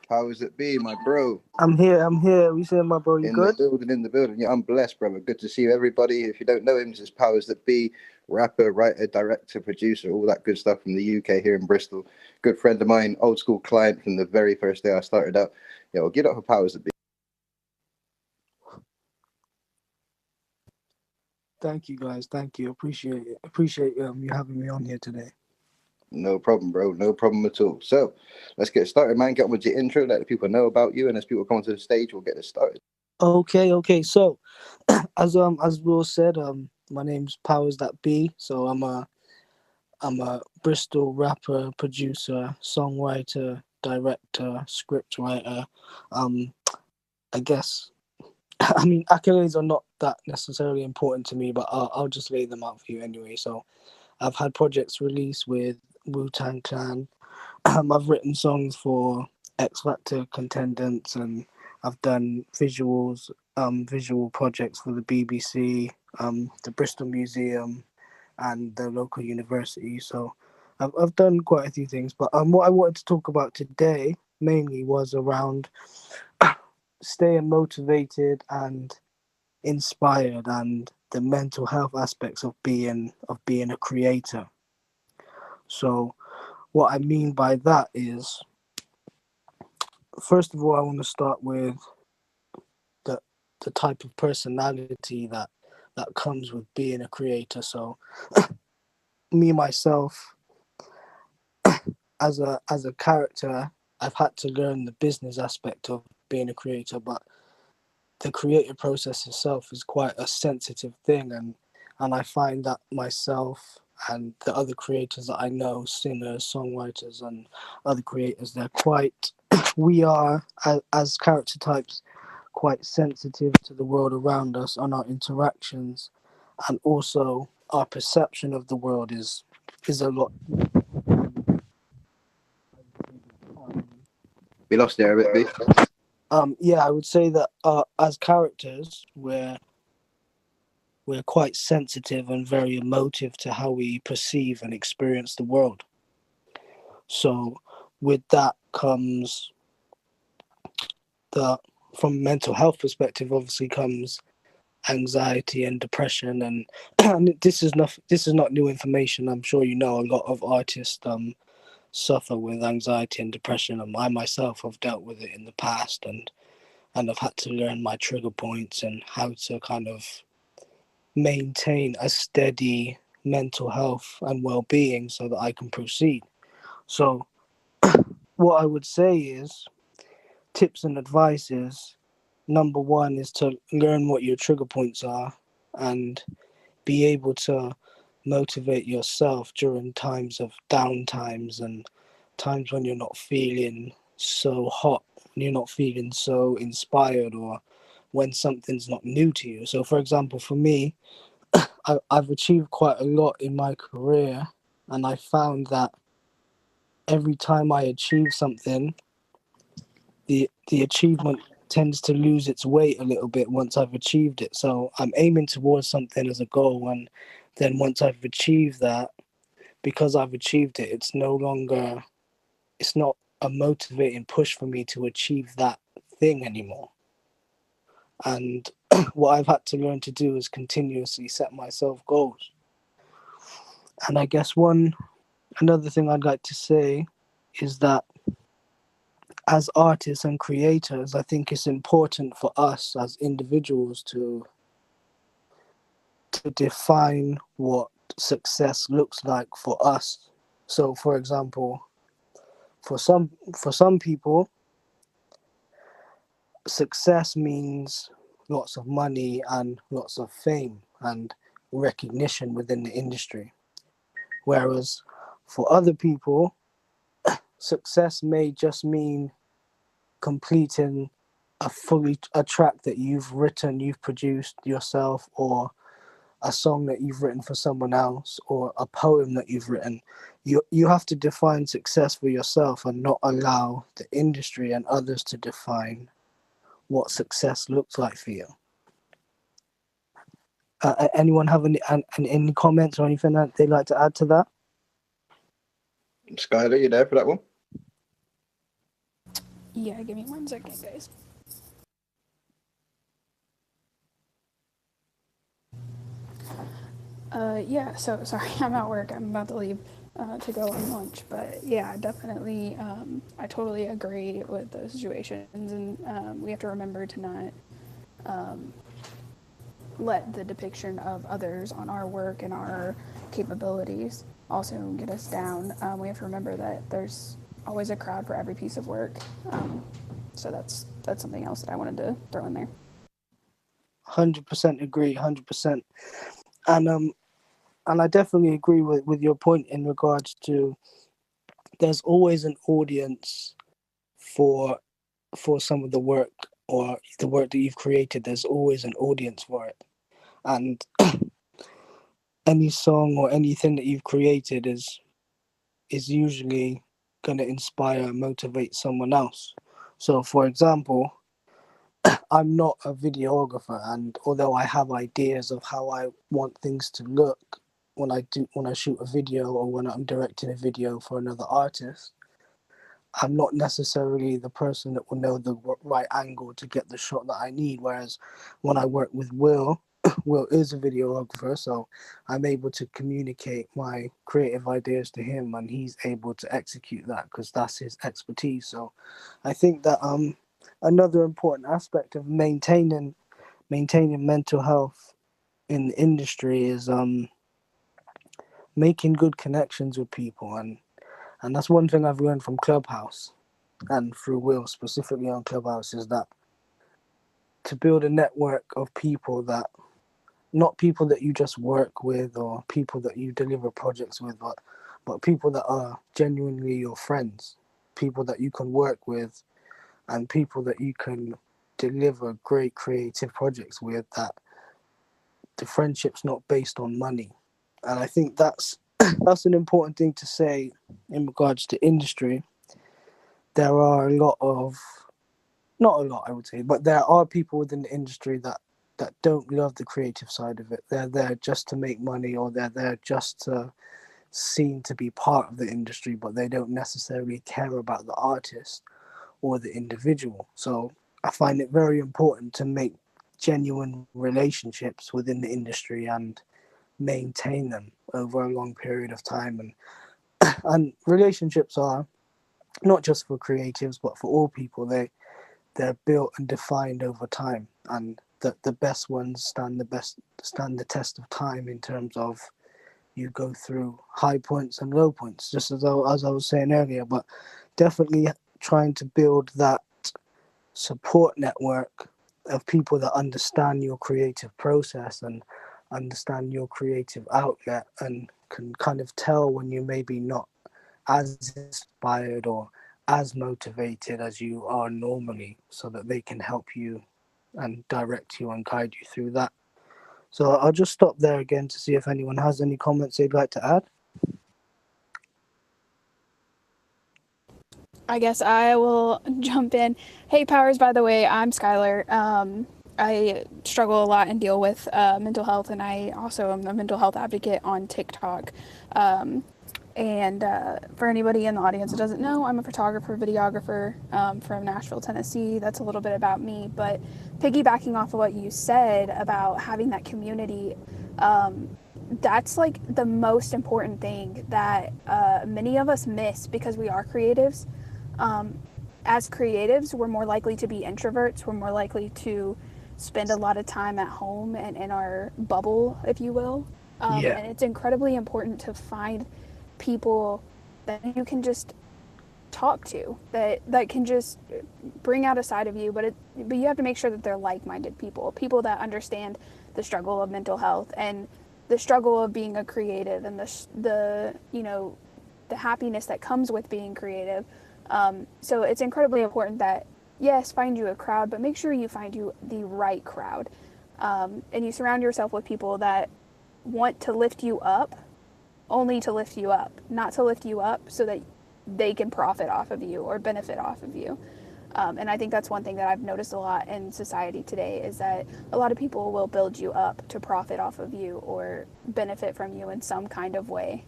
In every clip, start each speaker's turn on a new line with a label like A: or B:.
A: Powers that be, my bro.
B: I'm here. We saying, my bro, you
A: In the
B: good?
A: building, in the building. Yeah, I'm blessed, brother. Good to see you, everybody. If you don't know him, this is Powers that be, rapper, writer, director, producer, all that good stuff from the UK here in Bristol. Good friend of mine, old school client from the very first day I started out. Yeah, well, get up for Powers that be.
B: Thank you, guys. Thank you. Appreciate it. Appreciate you having me on here today.
A: No problem, bro. No problem at all. So let's get started, man. Get on with your intro. Let the people know about you, and as people come to the stage, we'll get this started.
B: Okay. So, as Will said, my name's Powers That Be. So I'm a Bristol rapper, producer, songwriter, director, script writer. Um, I guess I mean accolades are not that necessarily important to me, but I'll just lay them out for you anyway. So I've had projects released with Wu-Tang Clan. I've written songs for X Factor contendants, and I've done visual projects for the BBC, the Bristol Museum, and the local university. So I've done quite a few things. But what I wanted to talk about today mainly was around staying motivated and inspired, and the mental health aspects of being a creator. So what I mean by that is, first of all, I want to start with the the type of personality that comes with being a creator. So me myself, as a character, I've had to learn the business aspect of being a creator, but the creative process itself is quite a sensitive thing, and I find that myself and the other creators that I know, singers, songwriters, and other creators, they're quite we are as character types quite sensitive to the world around us and our interactions, and also our perception of the world is a lot.
A: We lost there a bit, B.
B: Yeah, I would say that as characters, we're quite sensitive and very emotive to how we perceive and experience the world. So with that comes the from a mental health perspective, obviously comes anxiety and depression, and this is not new information. I'm sure you know a lot of artists suffer with anxiety and depression, and I myself have dealt with it in the past, and I've had to learn my trigger points and how to kind of maintain a steady mental health and well-being so that I can proceed. So what I would say is, tips and advice is, number one is to learn what your trigger points are and be able to motivate yourself during times of downtimes and times when you're not feeling so hot, you're not feeling so inspired, or when something's not new to you. So for example, for me, I've achieved quite a lot in my career, and I found that every time I achieve something, the achievement tends to lose its weight a little bit once I've achieved it. So I'm aiming towards something as a goal, and then once I've achieved that, because I've achieved it, it's not a motivating push for me to achieve that thing anymore. And what I've had to learn to do is continuously set myself goals. And I guess another thing I'd like to say is that as artists and creators, I think it's important for us as individuals to define what success looks like for us. So, for example, for some people, success means lots of money and lots of fame and recognition within the industry. Whereas for other people, success may just mean completing a track that you've written, you've produced yourself, or a song that you've written for someone else, or a poem that you've written. You have to define success for yourself and not allow the industry and others to define what success looks like for you. Anyone have any comments or anything that they'd like to add to that?
A: Skylar, you there for that one?
C: Yeah, give me 1 second, guys. Yeah, so sorry, I'm at work. I'm about to leave to go on lunch. But yeah, definitely, I totally agree with those situations. And we have to remember to not let the depiction of others on our work and our capabilities also get us down. We have to remember that there's always a crowd for every piece of work. So that's something else that I wanted to throw in there.
B: 100% agree, 100%. And and I definitely agree with your point in regards to there's always an audience for some of the work or the work that you've created. There's always an audience for it, and any song or anything that you've created is usually going to inspire and motivate someone else. So for example, I'm not a videographer, and although I have ideas of how I want things to look when I shoot a video or when I'm directing a video for another artist, I'm not necessarily the person that will know the right angle to get the shot that I need. Whereas when I work with Will, Will is a videographer, so I'm able to communicate my creative ideas to him, and he's able to execute that because that's his expertise. So I think that another important aspect of maintaining mental health in the industry is making good connections with people, and that's one thing I've learned from Clubhouse and through Will specifically on Clubhouse is that to build a network of people that not people that you just work with or people that you deliver projects with, but people that are genuinely your friends, people that you can work with, and people that you can deliver great creative projects with. That the friendship's not based on money, and I think that's that's an important thing to say in regards to industry. There are a lot of not a lot, I would say, but there are people within the industry that don't love the creative side of it. They're there just to make money, or they're there just to seem to be part of the industry, but they don't necessarily care about the artist or the individual. So I find it very important to make genuine relationships within the industry and maintain them over a long period of time. And relationships are not just for creatives, but for all people. They're built and defined over time, and the best ones stand the test of time in terms of you go through high points and low points, just as I was saying earlier. But definitely trying to build that support network of people that understand your creative process and understand your creative outlet and can kind of tell when you maybe not as inspired or as motivated as you are normally, so that they can help you and direct you and guide you through that. So I'll just stop there again to see if anyone has any comments they'd like to add.
C: I guess I will jump in. Hey, Powers, by the way, I'm Skylar. I struggle a lot and deal with mental health, and I also am a mental health advocate on TikTok. Um, and for anybody in the audience that doesn't know, I'm a photographer, videographer from Nashville, Tennessee. That's a little bit about me. But piggybacking off of what you said about having that community, that's like the most important thing that many of us miss because we are creatives. Um, as creatives, we're more likely to be introverts. We're more likely to spend a lot of time at home and in our bubble, if you will.
B: Yeah,
C: And it's incredibly important to find people that you can just talk to, that can just bring out a side of you. But you have to make sure that they're like-minded people, people that understand the struggle of mental health and the struggle of being a creative and the the happiness that comes with being creative. So it's incredibly important that, yes, find you a crowd, but make sure you find you the right crowd. And you surround yourself with people that want to lift you up, only to lift you up, not to lift you up so that they can profit off of you or benefit off of you. And I think that's one thing that I've noticed a lot in society today is that a lot of people will build you up to profit off of you or benefit from you in some kind of way.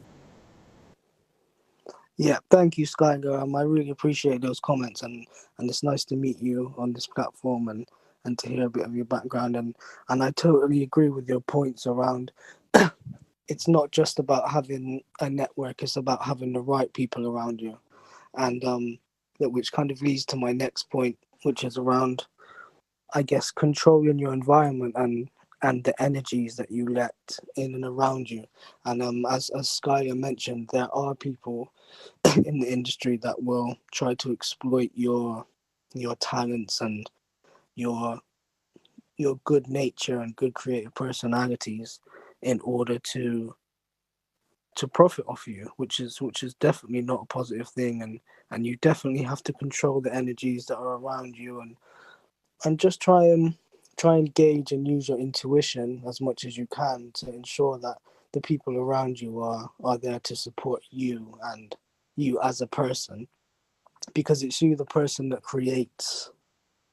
B: Yeah, thank you, Skylar. I really appreciate those comments, and it's nice to meet you on this platform and to hear a bit of your background, and I totally agree with your points around. It's not just about having a network; it's about having the right people around you, and that which kind of leads to my next point, which is around, I guess, controlling your environment and the energies that you let in and around you. And as Skylar mentioned, there are people in the industry that will try to exploit your talents and your your good nature and good creative personalities in order to profit off you, which is definitely not a positive thing, and you definitely have to control the energies that are around you, and just try and gauge and use your intuition as much as you can to ensure that the people around you are there to support you and you as a person, because it's you, the person, that creates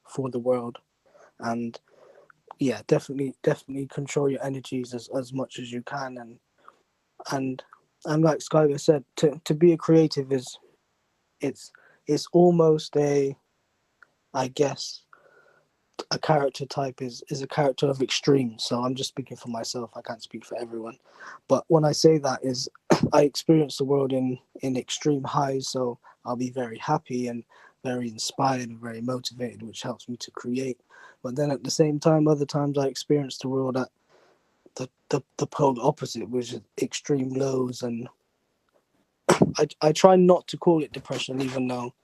B: for the world. And yeah, definitely control your energies as much as you can. And and like Skylar said, to be a creative is it's it's almost a, I guess, a character type is a character of extremes. So I'm just speaking for myself. I can't speak for everyone. But when I say that is I experience the world in extreme highs. So I'll be very happy and very inspired and very motivated, which helps me to create. But then at the same time, other times I experience the world at the polar opposite, which is extreme lows. And I try not to call it depression, even though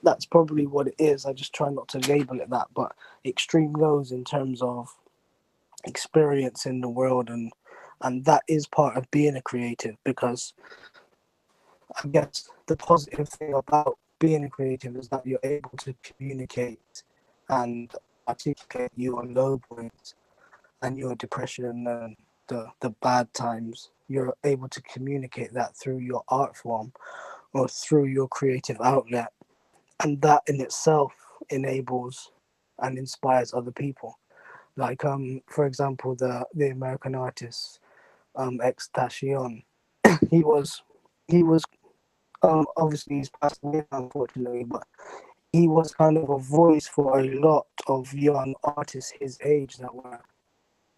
B: that's probably what it is. I just try not to label it that. But extreme lows in terms of experience in the world, and that is part of being a creative, because I guess the positive thing about being a creative is that you're able to communicate and articulate your low points and your depression and the bad times. You're able to communicate that through your art form or through your creative outlet, and that in itself enables and inspires other people. Like for example, the American artist Extashion. He was obviously he's passed away unfortunately, but he was kind of a voice for a lot of young artists his age that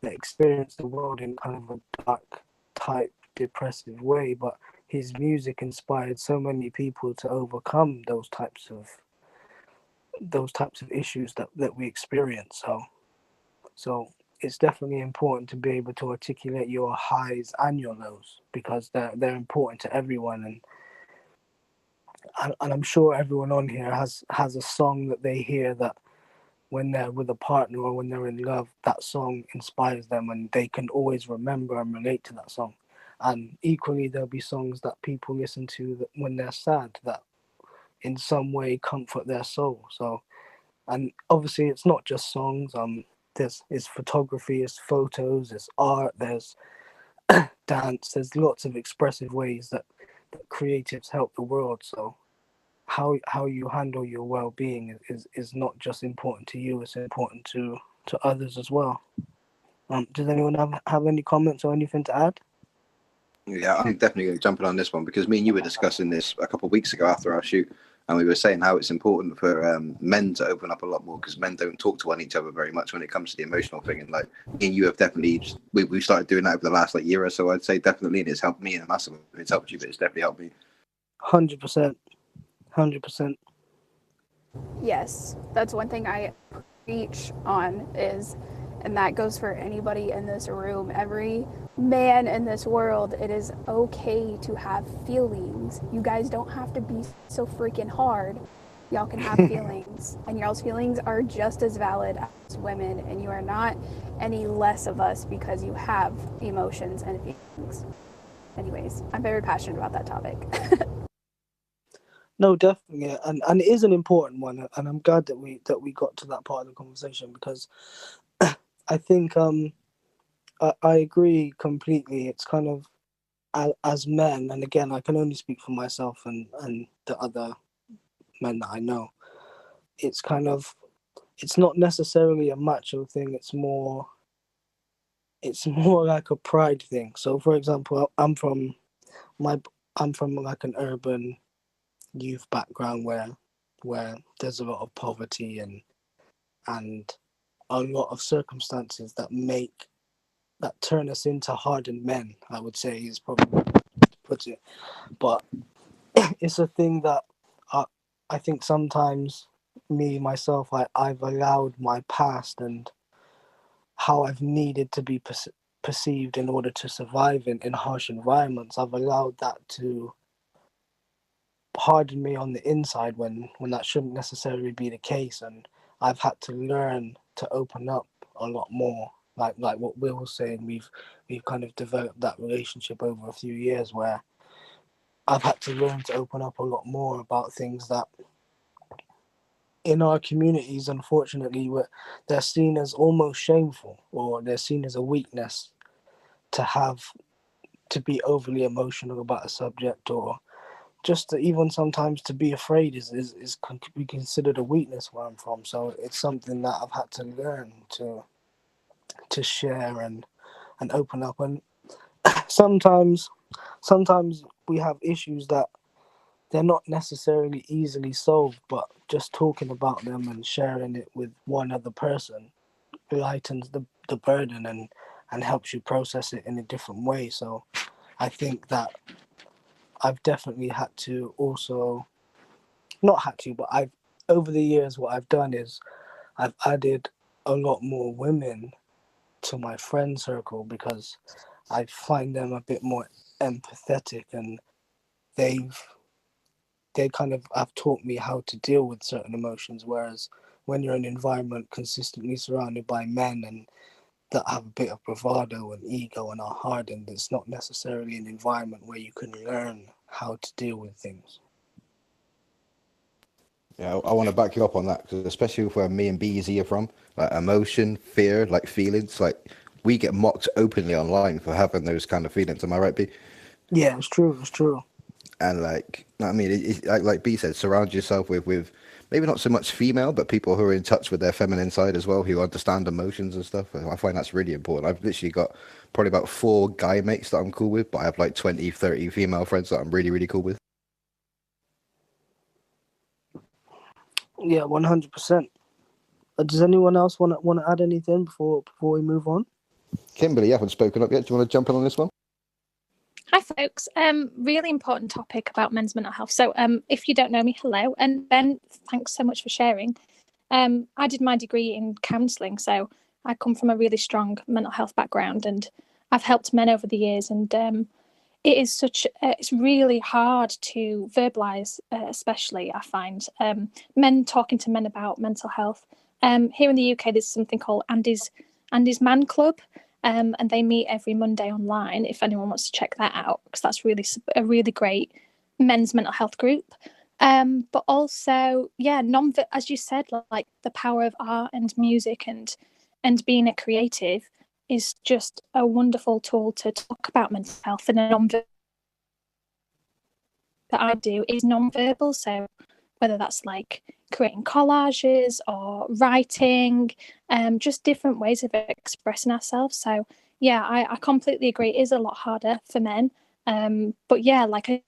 B: experienced the world in kind of a dark type depressive way, but his music inspired so many people to overcome those types of issues that we experience. So it's definitely important to be able to articulate your highs and your lows, because they're important to everyone. And I'm sure everyone on here has a song that they hear that when they're with a partner or when they're in love, that song inspires them and they can always remember and relate to that song. And equally, there'll be songs that people listen to that when they're sad, that in some way comfort their soul. So, and obviously, it's not just songs. There's it's photography, it's photos, there's art, there's dance. There's lots of expressive ways that creatives help the world. So how you handle your well-being is not just important to you, it's important to others as well. Does anyone have any comments or anything to add?
A: Yeah, I'm definitely going to jump in on this one, because me and you were discussing this a couple of weeks ago after our shoot, and we were saying how it's important for men to open up a lot more, because men don't talk to one each other very much when it comes to the emotional thing. And like me and you have definitely we've started doing that over the last like year or so, I'd say, definitely, and it's helped me in a massive way. It's helped you, but it's definitely helped me.
B: 100%. 100%.
C: Yes, that's one thing I preach on is, and that goes for anybody in this room, every man in this world, it is okay to have feelings. You guys don't have to be so freaking hard. Y'all can have feelings, and y'all's feelings are just as valid as women, and you are not any less of us because you have emotions and feelings. Anyways, I'm very passionate about that topic.
B: No, definitely, and it is an important one, and I'm glad that we got to that part of the conversation, because I think I agree completely. It's kind of as men, and again, I can only speak for myself and the other men that I know. It's kind of it's not necessarily a macho thing. It's more like a pride thing. So, for example, I'm from my I'm from like an urban youth background where there's a lot of poverty and a lot of circumstances that turn us into hardened men, I would say, is probably the way to put it. But it's a thing that I think sometimes myself, I've allowed my past and how I've needed to be perceived in order to survive in harsh environments. I've allowed that to harden me on the inside when that shouldn't necessarily be the case, and I've had to learn to open up a lot more. Like what Will was saying, we've kind of developed that relationship over a few years where I've had to learn to open up a lot more about things that in our communities, unfortunately, they're seen as almost shameful, or they're seen as a weakness to be overly emotional about a subject, or just to even sometimes to be afraid can be considered a weakness where I'm from. So it's something that I've had to learn to share and open up. And sometimes we have issues that they're not necessarily easily solved, but just talking about them and sharing it with one other person lightens the burden and helps you process it in a different way. So I think that I've definitely had to also, not had to, but I've, over the years, what I've done is I've added a lot more women to my friend circle because I find them a bit more empathetic, and they've they kind of have taught me how to deal with certain emotions. Whereas when you're in an environment consistently surrounded by men and that have a bit of bravado and ego and are hardened, it's not necessarily an environment where you can learn how to deal with things.
A: Yeah, I want to back you up on that, because especially where me and BZ are from, like emotion, fear, like feelings, like we get mocked openly online for having those kind of feelings. Am I right, B?
B: Yeah, it's true. It's true.
A: And like, I mean, like B said, surround yourself with maybe not so much female, but people who are in touch with their feminine side as well, who understand emotions and stuff. And I find that's really important. I've literally got probably about 4 guy mates that I'm cool with, but I have like 20, 30 female friends that I'm really, really cool with.
B: Yeah, 100%. Does anyone else want to add anything before we move on?
A: Kimberly, you haven't spoken up yet. Do you want to jump in on this one?
D: Hi, folks. Really important topic about men's mental health. So, if you don't know me, hello. And Ben, thanks so much for sharing. I did my degree in counselling, so I come from a really strong mental health background, and I've helped men over the years. And it is it's really hard to verbalise, especially I find men talking to men about mental health. Here in the UK, there's something called Andy's Man Club. And they meet every Monday online. If anyone wants to check that out, because that's really a really great men's mental health group. But also, yeah, as you said, like the power of art and music and being a creative is just a wonderful tool to talk about mental health. And a non-verbal that I do is non-verbal, so whether that's like creating collages or writing, just different ways of expressing ourselves. So yeah, I completely agree. It is a lot harder for men. But yeah, like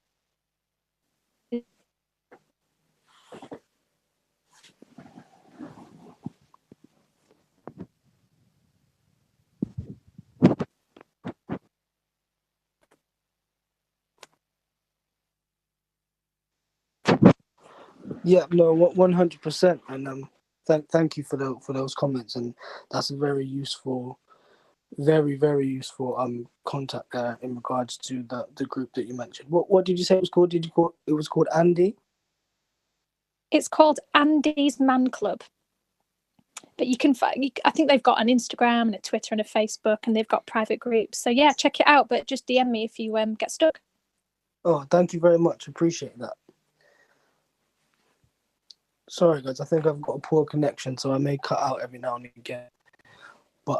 B: Yeah, no, 100%. And thank you for those comments, and that's a very useful, very useful contact there in regards to the group that you mentioned. What did you say it was called? Did you call it was called Andy?
D: it's called Andy's Man Club. But you can find, I think they've got an Instagram and a Twitter and a Facebook, and they've got private groups. So yeah, check it out. But just DM me if you get stuck.
B: Oh, thank you very much. Appreciate that. Sorry, guys. I think I've got a poor connection, so I may cut out every now and again. But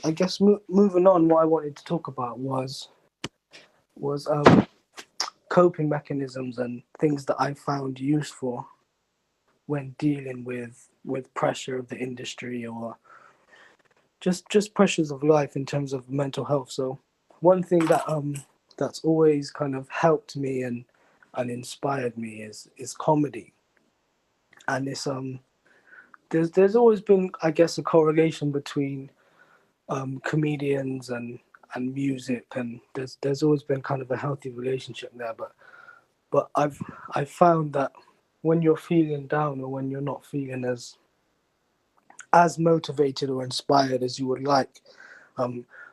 B: I guess moving on, what I wanted to talk about was coping mechanisms and things that I found useful when dealing with pressure of the industry, or just pressures of life in terms of mental health. So one thing that that's always kind of helped me and inspired me is comedy. And it's there's always been, I guess, a correlation between comedians and music, and there's always been kind of a healthy relationship there. But I've found that when you're feeling down, or when you're not feeling as motivated or inspired as you would like,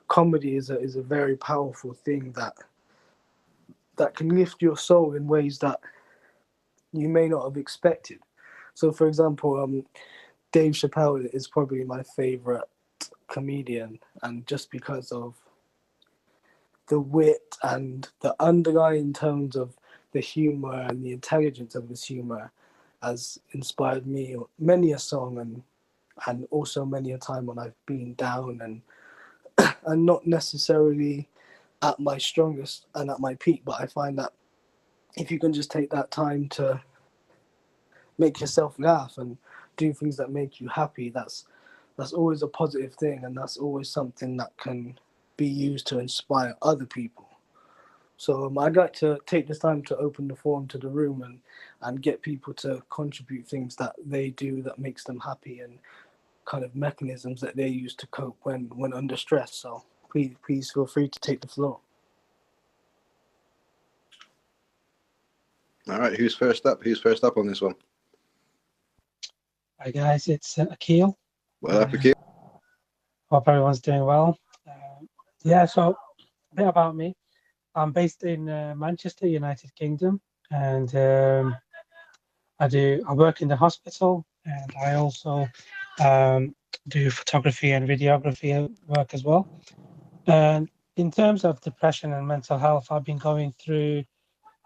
B: comedy is a very powerful thing that can lift your soul in ways that you may not have expected. So, for example, Dave Chappelle is probably my favorite comedian, and just because of the wit and the underlying tones of the humor and the intelligence of his humor has inspired me many a song, and also many a time when I've been down and not necessarily at my strongest and at my peak. But I find that if you can just take that time to make yourself laugh and do things that make you happy, that's always a positive thing, and that's always something that can be used to inspire other people. So I'd like to take this time to open the forum to the room and get people to contribute things that they do that makes them happy, and kind of mechanisms that they use to cope when under stress. So please feel free to take the floor.
A: All right, who's first up? Who's first up on this one?
E: Hi guys, it's Akil.
A: Well, up, Akil.
E: Hope everyone's doing well. Yeah, so a bit about me. I'm based in Manchester, United Kingdom, and I work in the hospital, and I also do photography and videography work as well. And in terms of depression and mental health, I've been going through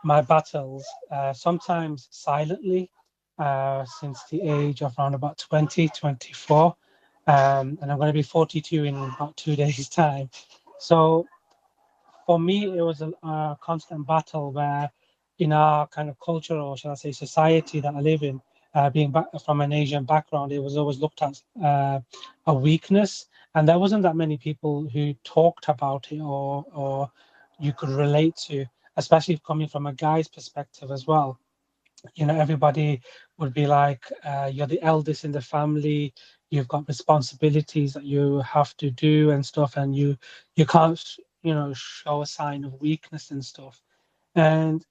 E: my battles, sometimes silently, since the age of around about 20, 24. And I'm going to be 42 in about 2 days' time. So for me, it was a constant battle where, in our kind of culture, or shall I say society that I live in, being back from an Asian background, it was always looked at a weakness. And there wasn't that many people who talked about it, or you could relate to, especially coming from a guy's perspective as well. You know, everybody would be like, you're the eldest in the family, you've got responsibilities that you have to do and stuff, and you can't, show a sign of weakness and stuff. And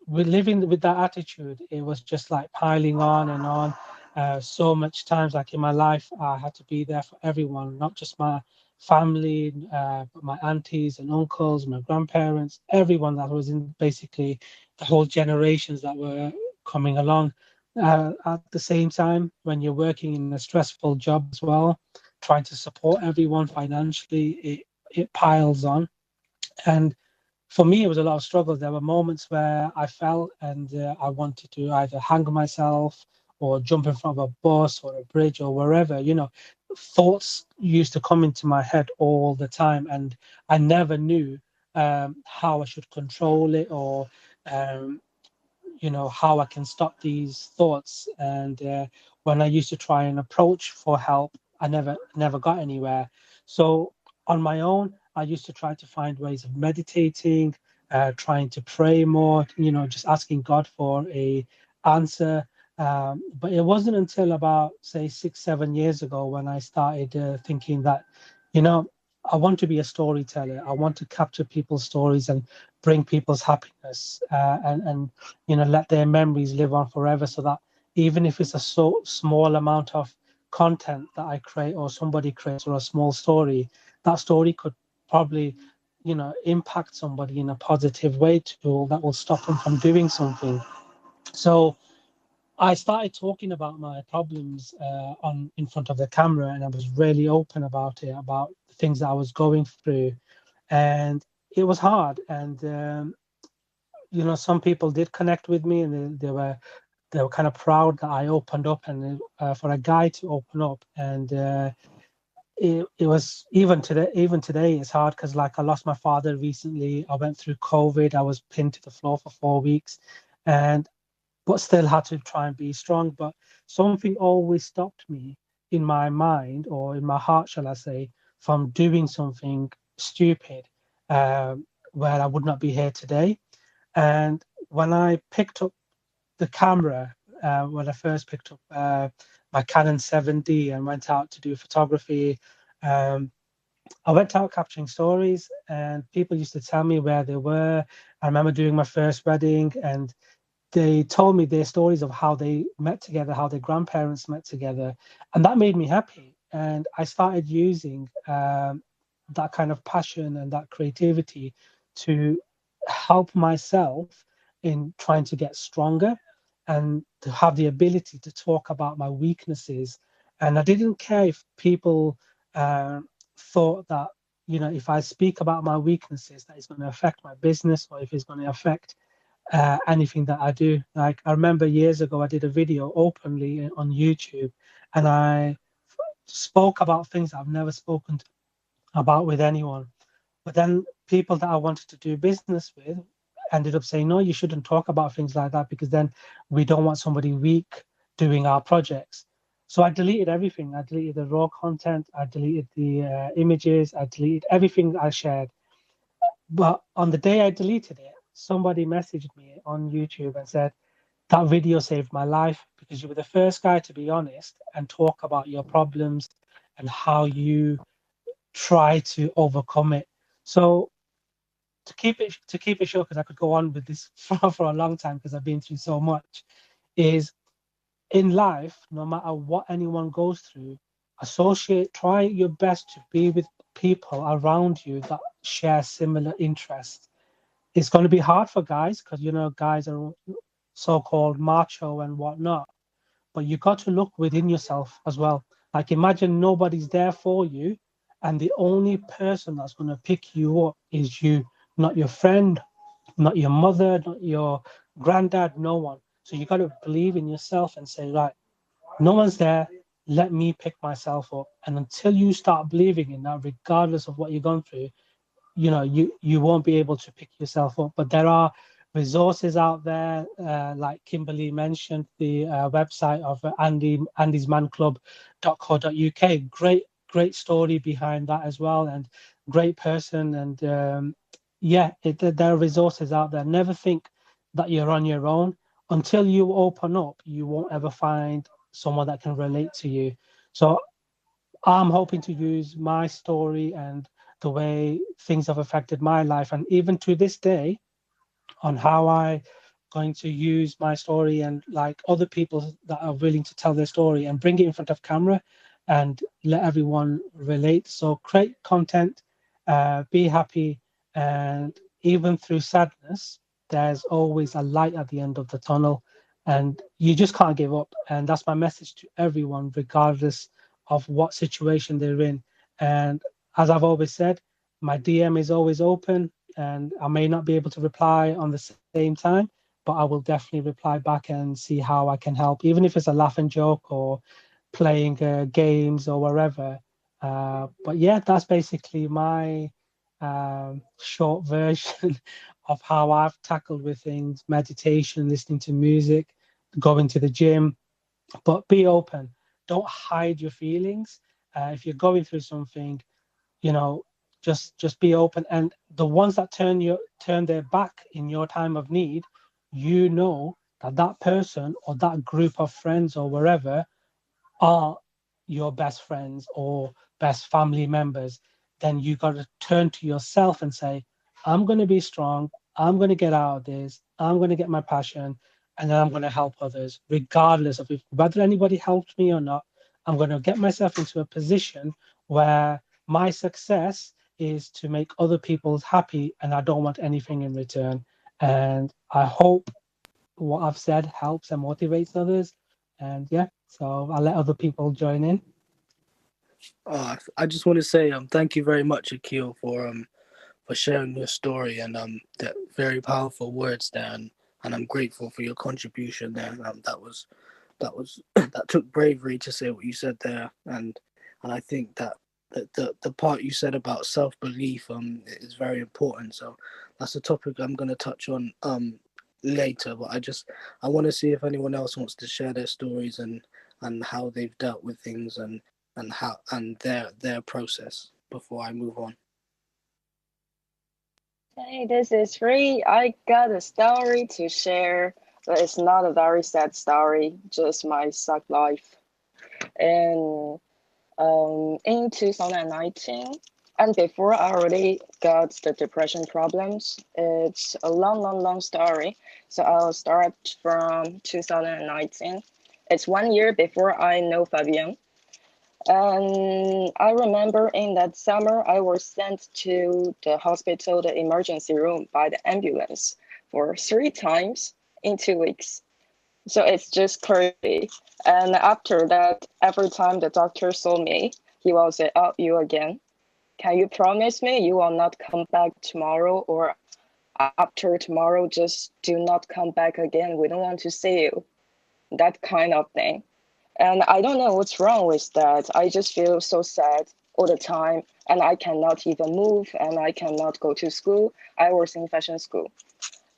E: with living with that attitude, it was just like piling on and on. So much times, like in my life, I had to be there for everyone, not just my family, but my aunties and uncles, my grandparents, everyone that was in basically the whole generations that were coming along. At the same time, when you're working in a stressful job as well, trying to support everyone financially, it piles on. And for me, it was a lot of struggle. There were moments where I fell and I wanted to either hang myself or jump in front of a bus or a bridge or wherever. Thoughts used to come into my head all the time, and I never knew how I should control it, or um, how I can stop these thoughts. And when I used to try and approach for help, I never got anywhere. So on my own, I used to try to find ways of meditating, trying to pray more, just asking God for a answer. But it wasn't until about, say, 6 7 years ago when I started thinking that, you know I want to be a storyteller. I want to capture people's stories and bring people's happiness, and let their memories live on forever, so that even if it's a so small amount of content that I create, or somebody creates, or a small story, that story could probably impact somebody in a positive way too, that will stop them from doing something. So I started talking about my problems on in front of the camera, and I was really open about it, about the things that I was going through. And it was hard, and some people did connect with me, and they were kind of proud that I opened up, and for a guy to open up. And it was, even today it's hard, because like I lost my father recently. I went through COVID. I was pinned to the floor for 4 weeks, and but still had to try and be strong. But something always stopped me in my mind, or in my heart, shall I say, from doing something stupid. where I would not be here today. And when I picked up the camera, when I first picked up my Canon 7D and went out to do photography, um, I went out capturing stories, and people used to tell me where they were. I remember doing my first wedding, and they told me their stories of how they met together, how their grandparents met together, and that made me happy. And I started using that kind of passion and that creativity to help myself in trying to get stronger and to have the ability to talk about my weaknesses. And I didn't care if people thought that, you know, if I speak about my weaknesses, that it's going to affect my business, or if it's going to affect anything that I do. Like, I remember years ago, I did a video openly on YouTube, and I spoke about things I've never spoken about with anyone. But then people that I wanted to do business with ended up saying, no, you shouldn't talk about things like that, because then we don't want somebody weak doing our projects. So I deleted everything. I deleted the raw content. I deleted the images. I deleted everything I shared. But on the day I deleted it, somebody messaged me on YouTube and said, that video saved my life, because you were the first guy to be honest and talk about your problems and how you try to overcome it. So to keep it short, because I could go on with this for a long time because I've been through so much, is in life, no matter what anyone goes through, try your best to be with people around you that share similar interests. It's going to be hard for guys because, you know, guys are so-called macho and whatnot, but you got to look within yourself as well. Like, imagine nobody's there for you, and the only person that's going to pick you up is you, not your friend, not your mother, not your granddad, no one. So you got to believe in yourself and say, right, no one's there. Let me pick myself up. And until you start believing in that, regardless of what you've gone through, you know, you won't be able to pick yourself up. But there are resources out there, like Kimberly mentioned, the website of andysmanclub.co.uk. Great story behind that as well, and great person. And yeah, there are resources out there. Never think that you're on your own. Until you open up, you won't ever find someone that can relate to you. So I'm hoping to use my story and the way things have affected my life, and even to this day, on how I going to use my story and like other people that are willing to tell their story and bring it in front of camera and let everyone relate. So create content, be happy, and even through sadness, there's always a light at the end of the tunnel, and you just can't give up. And that's my message to everyone, regardless of what situation they're in. And as I've always said, my DM is always open, and I may not be able to reply on the same time, but I will definitely reply back and see how I can help, even if it's a laugh and joke or playing games or wherever. But yeah, that's basically my short version of how I've tackled with things: meditation, listening to music, going to the gym. But be open. Don't hide your feelings. If you're going through something, you know, just be open. And the ones that turn their back in your time of need, you know that that person or that group of friends or wherever are your best friends or best family members. Then you got to turn to yourself and say, I'm going to be strong. I'm going to get out of this. I'm going to get my passion, and then I'm going to help others, regardless of whether anybody helps me or not. I'm going to get myself into a position where my success is to make other people happy, and I don't want anything in return. And I hope what I've said helps and motivates others. And yeah, so I'll let other people join in.
B: I just want to say thank you very much, Akil, for sharing your story and that very powerful words there, and I'm grateful for your contribution there. That was that took bravery to say what you said there, and I think that the part you said about self-belief is very important. So that's a topic I'm going to touch on later, but I want to see if anyone else wants to share their stories and how they've dealt with things and how and their process before I move on.
F: Hey, this is Free. I got a story to share, but it's not a very sad story, just my suck life. And in 2019, and before I already got the depression problems, it's a long, long, long story. So I'll start from 2019. It's 1 year before I know Fabian. And I remember in that summer, I was sent to the hospital, the emergency room by the ambulance for 3 times in 2 weeks. So it's just crazy. And after that, every time the doctor saw me, he will say, "Oh, you again. Can you promise me you will not come back tomorrow or after tomorrow? Just do not come back again. We don't want to see you." That kind of thing. And I don't know what's wrong with that. I just feel so sad all the time. And I cannot even move and I cannot go to school. I was in fashion school.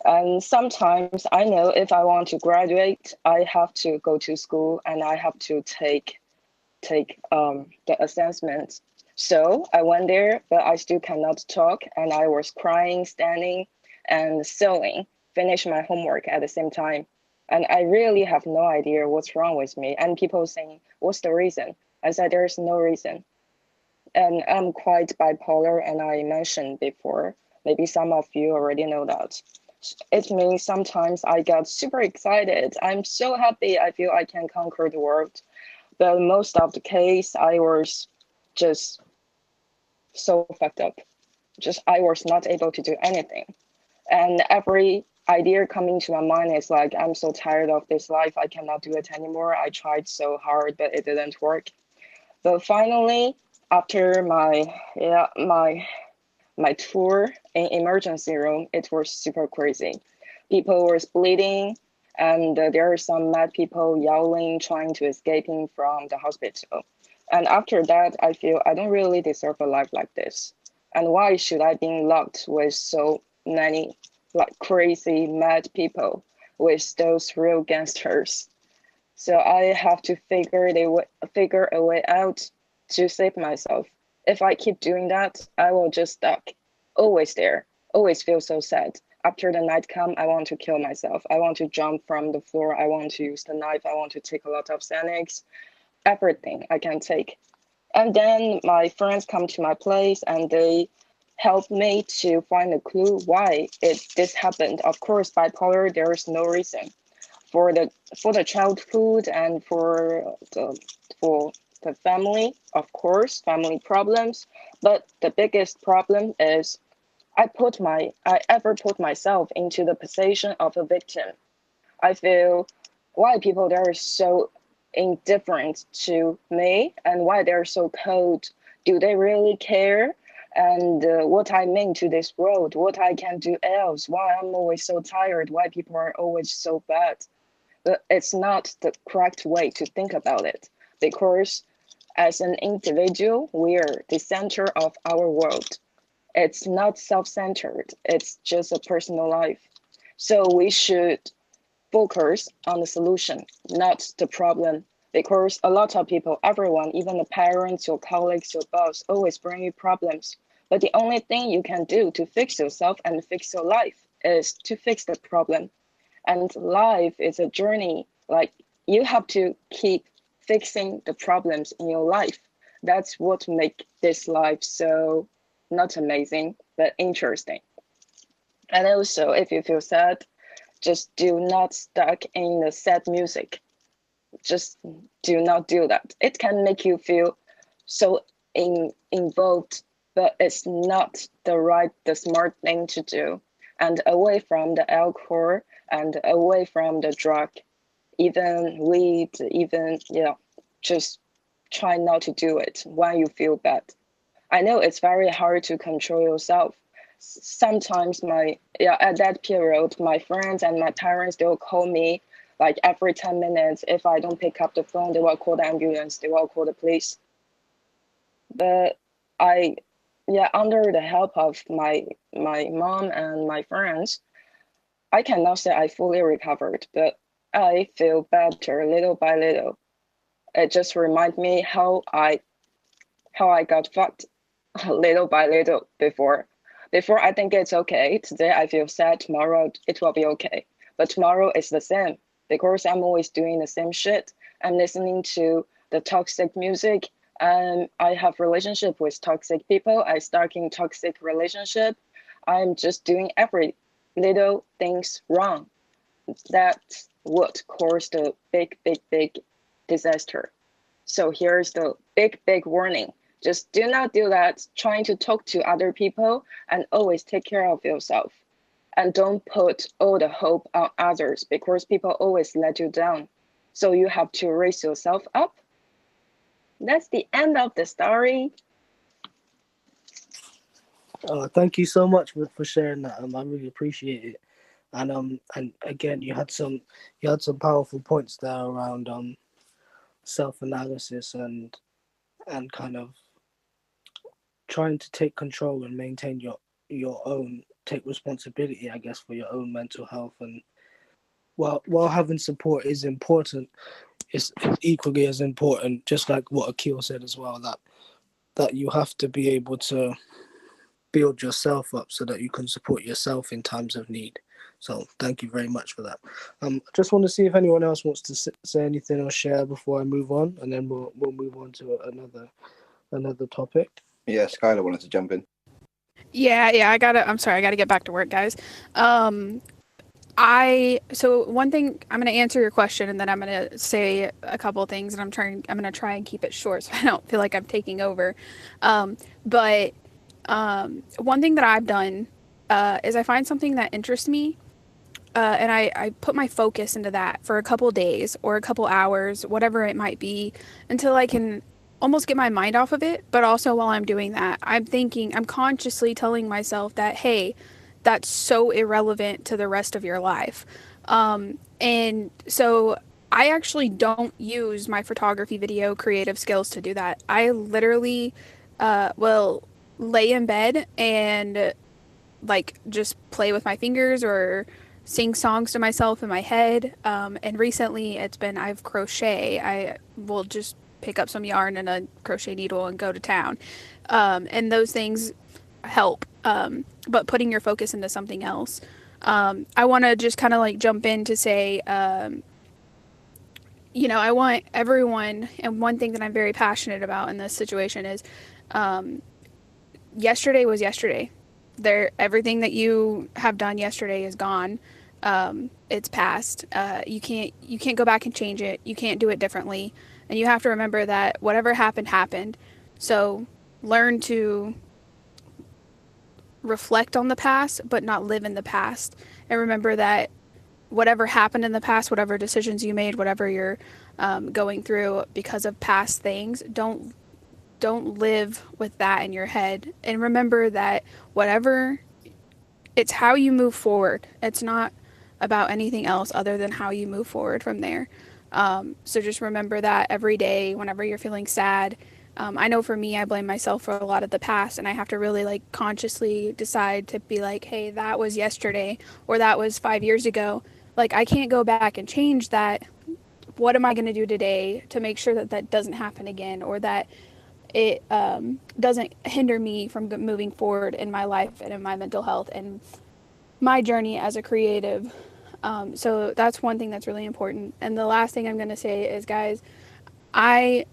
F: And sometimes I know if I want to graduate, I have to go to school and I have to take the assessment. So I went there, but I still cannot talk. And I was crying, standing, and sewing, finish my homework at the same time. And I really have no idea what's wrong with me. And people saying, "What's the reason?" I said, "There's no reason." And I'm quite bipolar, and I mentioned before, maybe some of you already know that. It means sometimes I get super excited. I'm so happy. I feel I can conquer the world. But most of the case, I was just so fucked up. Just I was not able to do anything. And every idea coming to my mind is like, I'm so tired of this life. I cannot do it anymore. I tried so hard, but it didn't work. But finally, after my tour in emergency room, it was super crazy. People were bleeding, and there are some mad people yelling, trying to escaping from the hospital. And after that, I feel I don't really deserve a life like this. And why should I be locked with so many like crazy mad people, with those real gangsters? So I have to figure a way out to save myself. If I keep doing that, I will just stuck, always there, always feel so sad. After the night come, I want to kill myself. I want to jump from the floor. I want to use the knife. I want to take a lot of Xanax, everything I can take. And then my friends come to my place and they help me to find a clue why this happened. Of course, bipolar, there is no reason for the childhood and for the family, of course, family problems. But the biggest problem is I ever put myself into the position of a victim. I feel why people there are so indifferent to me and why they're so cold. Do they really care? And what I mean to this world, what I can do else, why I'm always so tired, why people are always so bad. But it's not the correct way to think about it, because as an individual, we're the center of our world. It's not self-centered, it's just a personal life. So we should focus on the solution, not the problem. Because a lot of people, everyone, even the parents, your colleagues, your boss, always bring you problems. But the only thing you can do to fix yourself and fix your life is to fix the problem. And life is a journey. Like you have to keep fixing the problems in your life. That's what makes this life so not amazing, but interesting. And also, if you feel sad, just do not stuck in the sad music. Just do not do that. It can make you feel so involved, but it's not the smart thing to do. And away from the alcohol and away from the drug, even weed, even, just try not to do it when you feel bad. I know it's very hard to control yourself. Sometimes at that period, my friends and my parents, they'll call me like every 10 minutes. If I don't pick up the phone, they will call the ambulance, they will call the police. But under the help of my mom and my friends, I cannot say I fully recovered, but I feel better little by little. It just reminds me how I got fucked little by little before. Before I think it's okay. Today I feel sad. Tomorrow it will be okay. But tomorrow is the same because I'm always doing the same shit. I'm listening to the toxic music. I have relationship with toxic people. I start in toxic relationship. I'm just doing every little things wrong. That's what caused the big disaster. So here's the big warning. Just do not do that, trying to talk to other people, and always take care of yourself. And don't put all the hope on others because people always let you down. So you have to raise yourself up. That's the end of the story.
B: Thank you so much for sharing that. I really appreciate it. And again, you had some powerful points there around self-analysis and kind of trying to take control and maintain your own, take responsibility, I guess, for your own mental health. And while having support is important, it's equally as important, just like what Akil said as well, that you have to be able to build yourself up so that you can support yourself in times of need. So thank you very much for that. I just want to see if anyone else wants to say anything or share before I move on, and then we'll move on to another topic.
A: Yeah, Skylar wanted to jump in.
C: Yeah, I'm sorry, I gotta get back to work, guys. So one thing, I'm gonna answer your question, and then I'm gonna say a couple of things, and I'm gonna try and keep it short so I don't feel like I'm taking over. But one thing that I've done is I find something that interests me, and I put my focus into that for a couple days or a couple hours, whatever it might be, until I can almost get my mind off of it. But also while I'm doing that, I'm consciously telling myself that, hey, that's so irrelevant to the rest of your life. And so I actually don't use my photography, video, creative skills to do that. I literally will lay in bed and like just play with my fingers or sing songs to myself in my head. And recently I've crochet. I will just pick up some yarn and a crochet needle and go to town. And those things help. But putting your focus into something else. I want to just kind of like jump in to say, I want everyone, and one thing that I'm very passionate about in this situation is, yesterday was yesterday. Everything that you have done yesterday is gone. It's past. You can't go back and change it. You can't do it differently. And you have to remember that whatever happened. So learn to reflect on the past, but not live in the past. And remember that whatever happened in the past, whatever decisions you made, whatever you're going through because of past things, don't live with that in your head. And remember that it's how you move forward. It's not about anything else other than how you move forward from there. So just remember that every day, whenever you're feeling sad. I know for me, I blame myself for a lot of the past, and I have to really like consciously decide to be like, hey, that was yesterday, or that was 5 years ago. Like, I can't go back and change that. What am I going to do today to make sure that that doesn't happen again, or that it doesn't hinder me from moving forward in my life and in my mental health and my journey as a creative. So that's one thing that's really important. And the last thing I'm going to say is, guys, I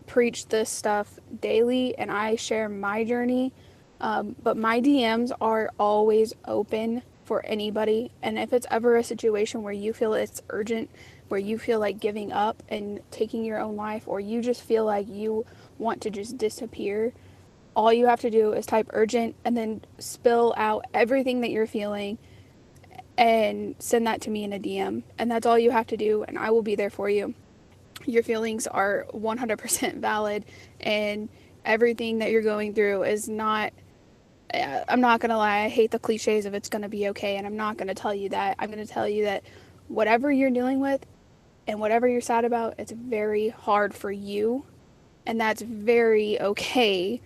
C: preach this stuff daily and I share my journey, but my DMs are always open for anybody. And if it's ever a situation where you feel it's urgent, where you feel like giving up and taking your own life, or you just feel like you want to just disappear, all you have to do is type urgent and then spill out everything that you're feeling and send that to me in a DM. And that's all you have to do, and I will be there for you. Your feelings are 100% valid, and everything that you're going through is not, I'm not going to lie, I hate the cliches of it's going to be okay, and I'm not going to tell you that. I'm going to tell you that whatever you're dealing with and whatever you're sad about, it's very hard for you, and that's very okay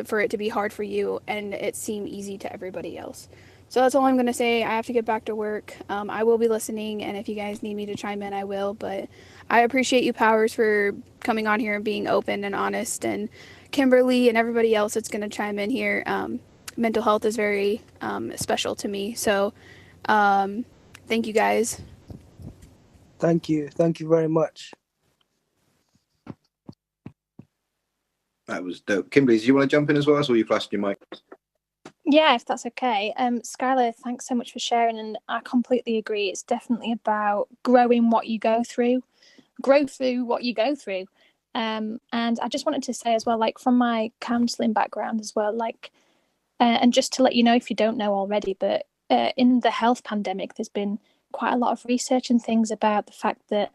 C: for it to be hard for you and it seem easy to everybody else. So that's all I'm going to say. I have to get back to work. I will be listening, and if you guys need me to chime in, I will. But I appreciate you, Powers, for coming on here and being open and honest, and Kimberly and everybody else that's going to chime in here. mental health is very special to me. So thank you guys.
B: Thank you very much.
A: That was dope. Kimberly, do you want to jump in as well, or you flashed your mic?
D: Yeah, if that's okay. Skylar, thanks so much for sharing, and I completely agree. It's definitely about growing what you go through, grow through what you go through. And I just wanted to say as well, like from my counselling background as well, like, and just to let you know if you don't know already, but in the health pandemic, there's been quite a lot of research and things about the fact that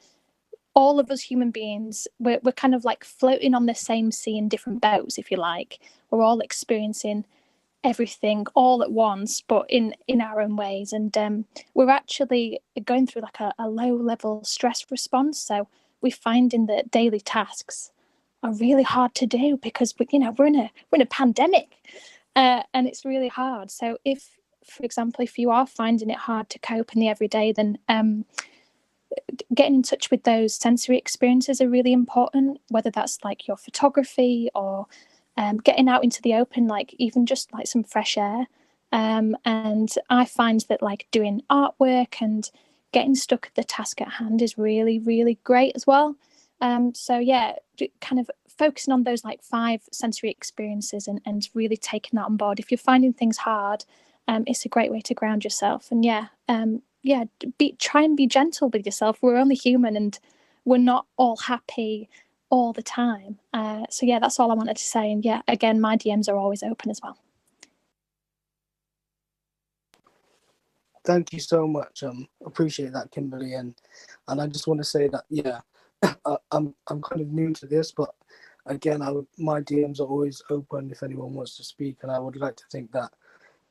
D: all of us human beings, we're kind of like floating on the same sea in different boats, if you like. We're all experiencing everything all at once, but in our own ways. And we're actually going through like a low level stress response. So we're finding that daily tasks are really hard to do because we're in a pandemic, and it's really hard. So if, for example, if you are finding it hard to cope in the everyday, then getting in touch with those sensory experiences are really important, whether that's like your photography or getting out into the open, like even just like some fresh air. And I find that like doing artwork and getting stuck at the task at hand is really, really great as well. So yeah, kind of focusing on those like 5 sensory experiences and really taking that on board. If you're finding things hard, it's a great way to ground yourself. And try and be gentle with yourself. We're only human and we're not all happy all the time. So yeah, that's all I wanted to say. And yeah, again, my DMs are always open as well.
B: Thank you so much. Appreciate that, Kimberly. And I just want to say that I'm kind of new to this, but again, my DMs are always open if anyone wants to speak, and I would like to think that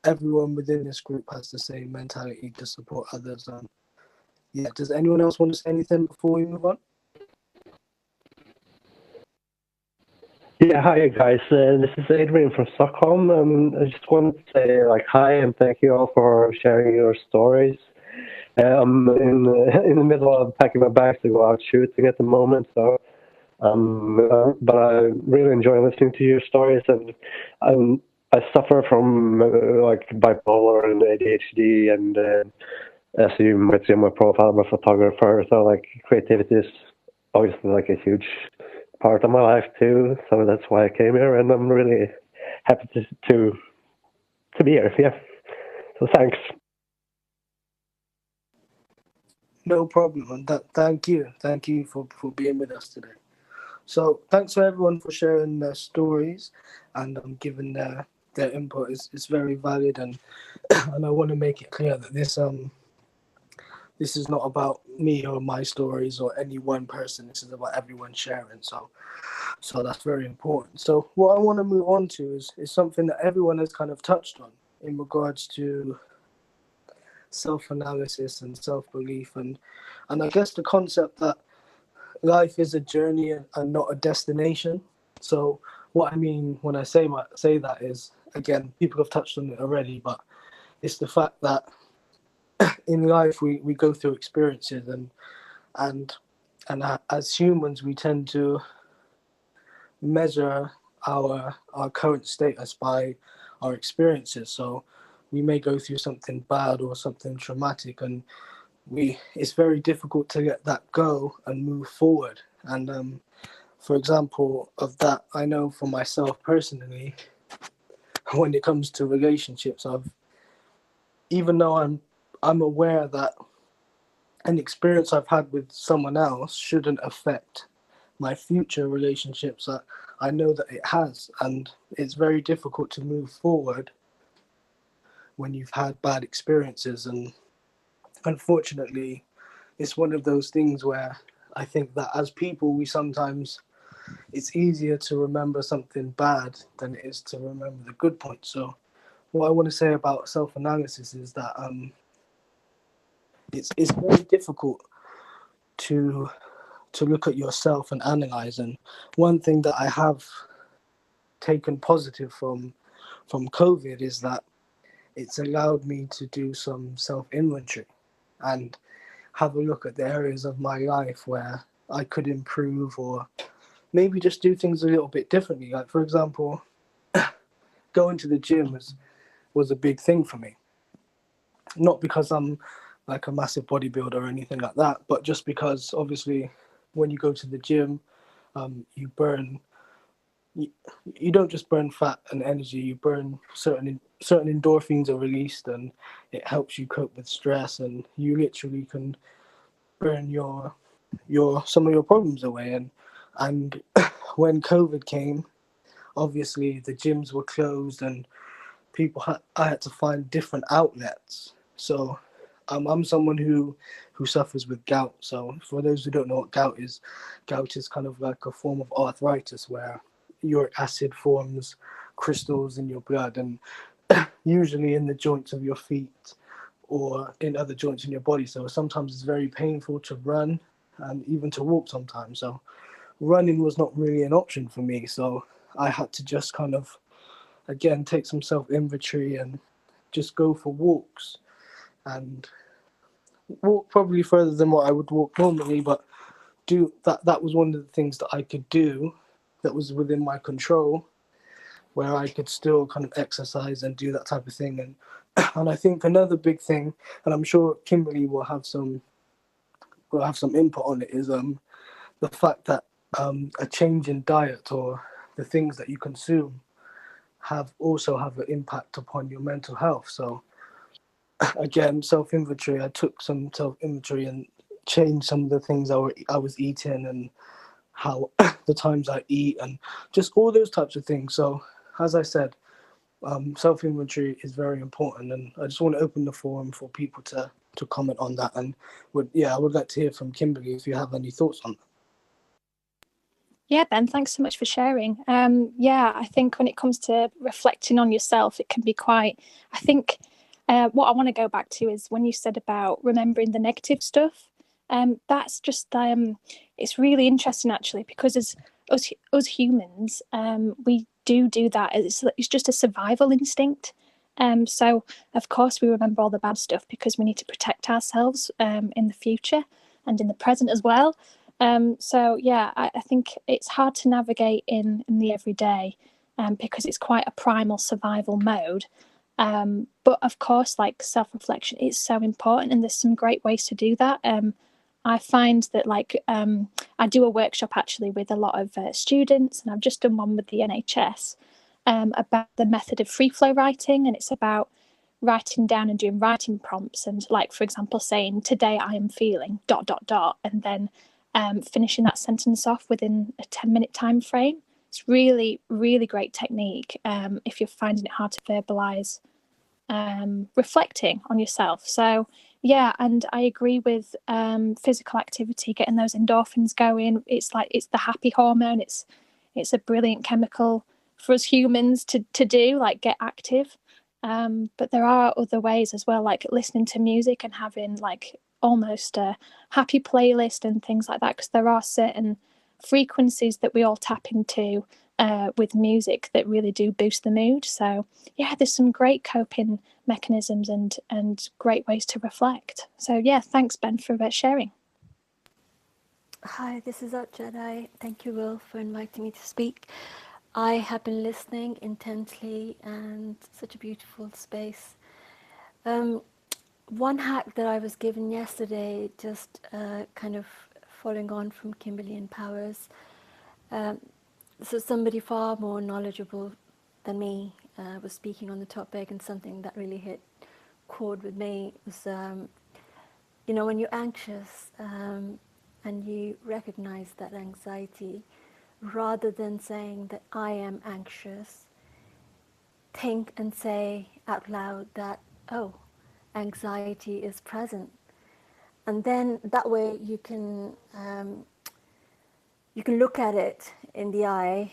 B: everyone within this group has the same mentality to support others. Does anyone else want to say anything before we move on?
G: Yeah, hi guys. This is Adrian from Stockholm. I just wanted to say hi and thank you all for sharing your stories. I'm in the middle of packing my bags to go out shooting at the moment, so but I really enjoy listening to your stories, and I suffer from bipolar and ADHD, and as you might see on my profile, I'm a photographer, so creativity is obviously a huge part of my life too. So that's why I came here, and I'm really happy to be here. Yeah. So thanks.
B: No problem. And thank you for being with us today. So thanks for everyone for sharing their stories and giving their input. It's very valid, and and I want to make it clear that this is not about me or my stories or any one person. This is about everyone sharing. So that's very important. So what I want to move on to is something that everyone has kind of touched on in regards to self-analysis and self-belief, and I guess the concept that life is a journey and not a destination. So what I mean when I say that is, again, people have touched on it already, but it's the fact that in life we go through experiences, and as humans we tend to measure our current status by our experiences. So we may go through something bad or something traumatic, and it's very difficult to let that go and move forward. And for example of that, I know for myself personally, when it comes to relationships, even though I'm aware that an experience I've had with someone else shouldn't affect my future relationships, I know that it has, and it's very difficult to move forward when you've had bad experiences. And unfortunately, it's one of those things where I think that as people, it's easier to remember something bad than it is to remember the good points. So what I want to say about self-analysis is that it's very difficult to look at yourself and analyze. And one thing that I have taken positive from COVID is that it's allowed me to do some self-inventory and have a look at the areas of my life where I could improve, or maybe just do things a little bit differently. Like, for example, going to the gym was a big thing for me. Not because I'm like a massive bodybuilder or anything like that, but just because obviously when you go to the gym, you burn. You don't just burn fat and energy. You burn certain endorphins are released, and it helps you cope with stress. And you literally can burn your some of your problems away. And when COVID came, obviously the gyms were closed, and I had to find different outlets. So I'm someone who suffers with gout. So for those who don't know what gout is kind of like a form of arthritis where uric acid forms crystals in your blood, and usually in the joints of your feet or in other joints in your body. So sometimes it's very painful to run and even to walk sometimes. So running was not really an option for me. So I had to just kind of, again, take some self-inventory and just go for walks and walk probably further than what I would walk normally, but do that. That was one of the things that I could do that was within my control, where I could still kind of exercise and do that type of thing. And I think another big thing, and I'm sure Kimberly will have some input on it, is the fact that a change in diet or the things that you consume also have an impact upon your mental health. So again, self-inventory. I took some self-inventory and changed some of the things I was eating and how the times I eat and just all those types of things. So as I said, self-inventory is very important, and I just want to open the forum for people to comment on that. And I would like to hear from Kimberly if you have any thoughts on that.
D: Yeah, Ben, thanks so much for sharing. I think when it comes to reflecting on yourself, it can be quite, I think what I want to go back to is when you said about remembering the negative stuff. That's just, it's really interesting actually, because as us humans, we do that. It's just a survival instinct. So of course we remember all the bad stuff because we need to protect ourselves in the future and in the present as well. I think it's hard to navigate in the everyday because it's quite a primal survival mode. But of course, like self-reflection is so important, and there's some great ways to do that. I find that I do a workshop actually with a lot of students, and I've just done one with the NHS about the method of free flow writing, and it's about writing down and doing writing prompts, and like for example saying today I am feeling ... and then finishing that sentence off within a 10-minute time frame. It's really, really great technique if you're finding it hard to verbalize, reflecting on yourself. So yeah, and I agree with physical activity, getting those endorphins going. It's the happy hormone. It's a brilliant chemical for us humans to do, like get active. But there are other ways as well, like listening to music and having like almost a happy playlist and things like that, because there are certain frequencies that we all tap into with music that really do boost the mood. So yeah, there's some great coping mechanisms and great ways to reflect. So yeah, thanks Ben for sharing.
H: Hi, this is Art Jedi. Thank you, Will, for inviting me to speak. I have been listening intently, and such a beautiful space. One hack that I was given yesterday, just kind of following on from Kimberly and Powers, so somebody far more knowledgeable than me was speaking on the topic, and something that really hit chord with me was, when you're anxious and you recognize that anxiety, rather than saying that I am anxious, think and say out loud that, oh, anxiety is present. And then that way you can look at it in the eye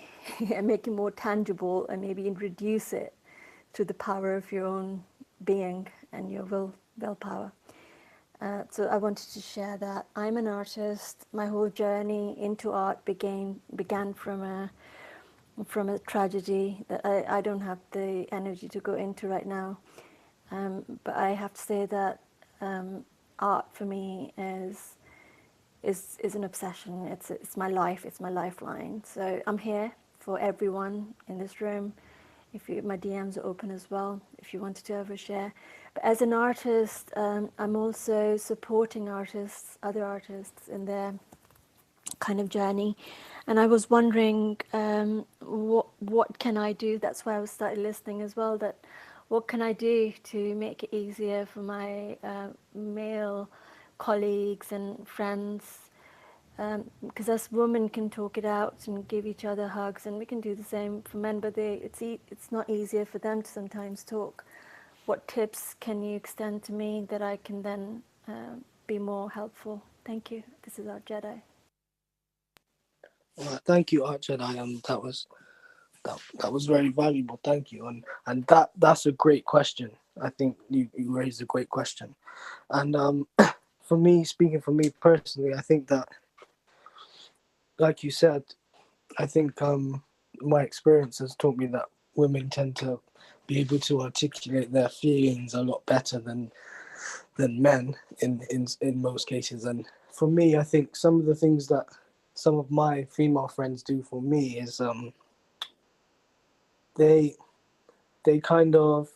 H: and make it more tangible, and maybe introduce it to the power of your own being and your willpower. So I wanted to share that. I'm an artist. My whole journey into art began from a tragedy that I don't have the energy to go into right now. But I have to say that art for me is an obsession. It's my life. It's my lifeline. So I'm here for everyone in this room. My DMs are open as well if you wanted to ever share. But as an artist, I'm also supporting other artists in their kind of journey. And I was wondering, what can I do? That's why I started listening as well. That what can I do to make it easier for my male colleagues and friends? Because us women can talk it out and give each other hugs, and we can do the same for men. But it's not easier for them to sometimes talk. What tips can you extend to me that I can then be more helpful? Thank you. This is Art Jedi.
B: Thank you, Art Jedi. That was very valuable. Thank you, and that's a great question. I think you raised a great question, and for me, speaking for me personally, I think that, like you said, I think my experience has taught me that women tend to be able to articulate their feelings a lot better than men in most cases. And for me, I think some of the things that some of my female friends do for me is they kind of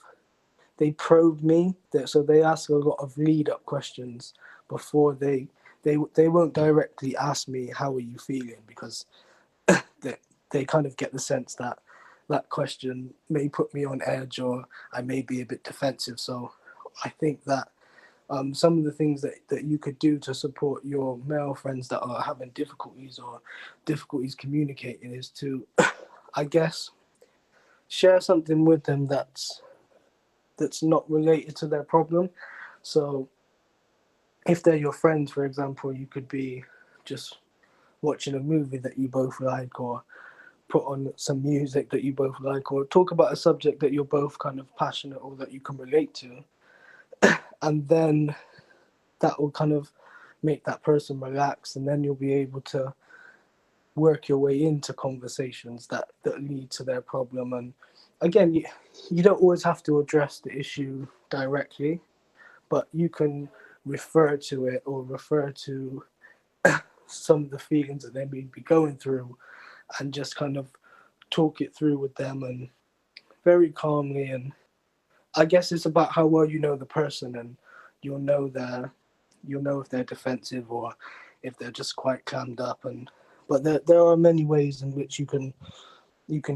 B: probe me. So they ask a lot of lead up questions before they won't directly ask me how are you feeling, because they kind of get the sense that that question may put me on edge or I may be a bit defensive. So I think that some of the things that you could do to support your male friends that are having difficulties communicating is to, I guess, share something with them that's not related to their problem. So if they're your friends, for example, you could be just watching a movie that you both like, or put on some music that you both like, or talk about a subject that you're both kind of passionate or that you can relate to. And then that will kind of make that person relax, and then you'll be able to work your way into conversations that lead to their problem. And again, you don't always have to address the issue directly, but you can refer to it or refer to some of the feelings that they may be going through, and just kind of talk it through with them, and very calmly. And I guess it's about how well you know the person, and you'll know if they're defensive or if they're just quite clammed up. But there are many ways in which you can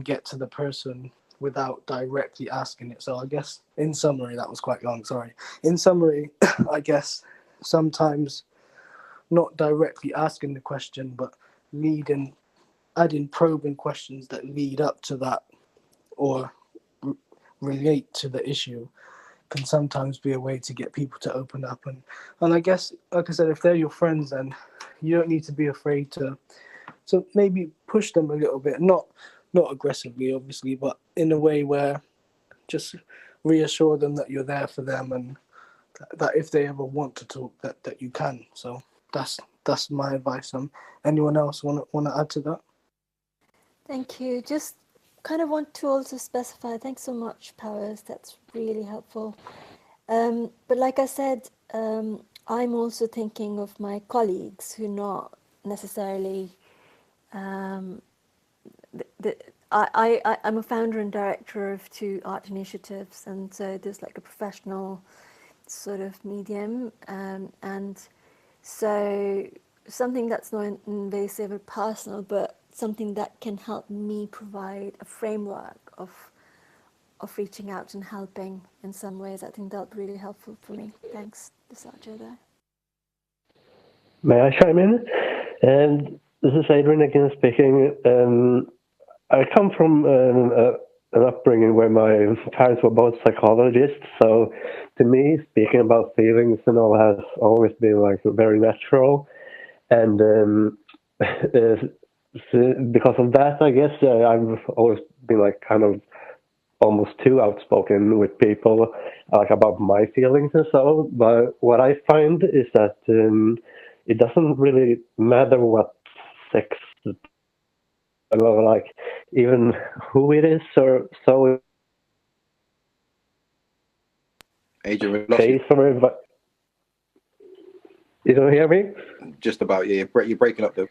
B: get to the person without directly asking it. So I guess in summary, that was quite long, sorry. In summary, I guess sometimes not directly asking the question, but adding probing questions that lead up to that or relate to the issue can sometimes be a way to get people to open up. And I guess, like I said, if they're your friends, then you don't need to be afraid to maybe push them a little bit, not aggressively, obviously, but in a way where just reassure them that you're there for them, and that if they ever want to talk, that you can. So that's my advice. Anyone else want to add to that?
H: Thank you. Just kind of want to also specify, thanks so much, Powers, that's really helpful. But like I said, I'm also thinking of my colleagues who not necessarily, I'm a founder and director of 2 art initiatives, and so there's like a professional sort of medium, and so something that's not invasive or personal, but something that can help me provide a framework of reaching out and helping in some ways. I think that'll be really helpful for me. Thanks, Desajo there.
G: May I chime in? And this is Adrian again speaking. I come from an upbringing where my parents were both psychologists, so to me, speaking about feelings and all has always been like very natural. And because of that, I guess I've always been like kind of almost too outspoken with people, like about my feelings and so. But what I find is that it doesn't really matter what sex, or like even who it is, or so.
A: Adrian,
G: Okay, sorry, but you don't hear me?
A: Just about, yeah, you're breaking up though.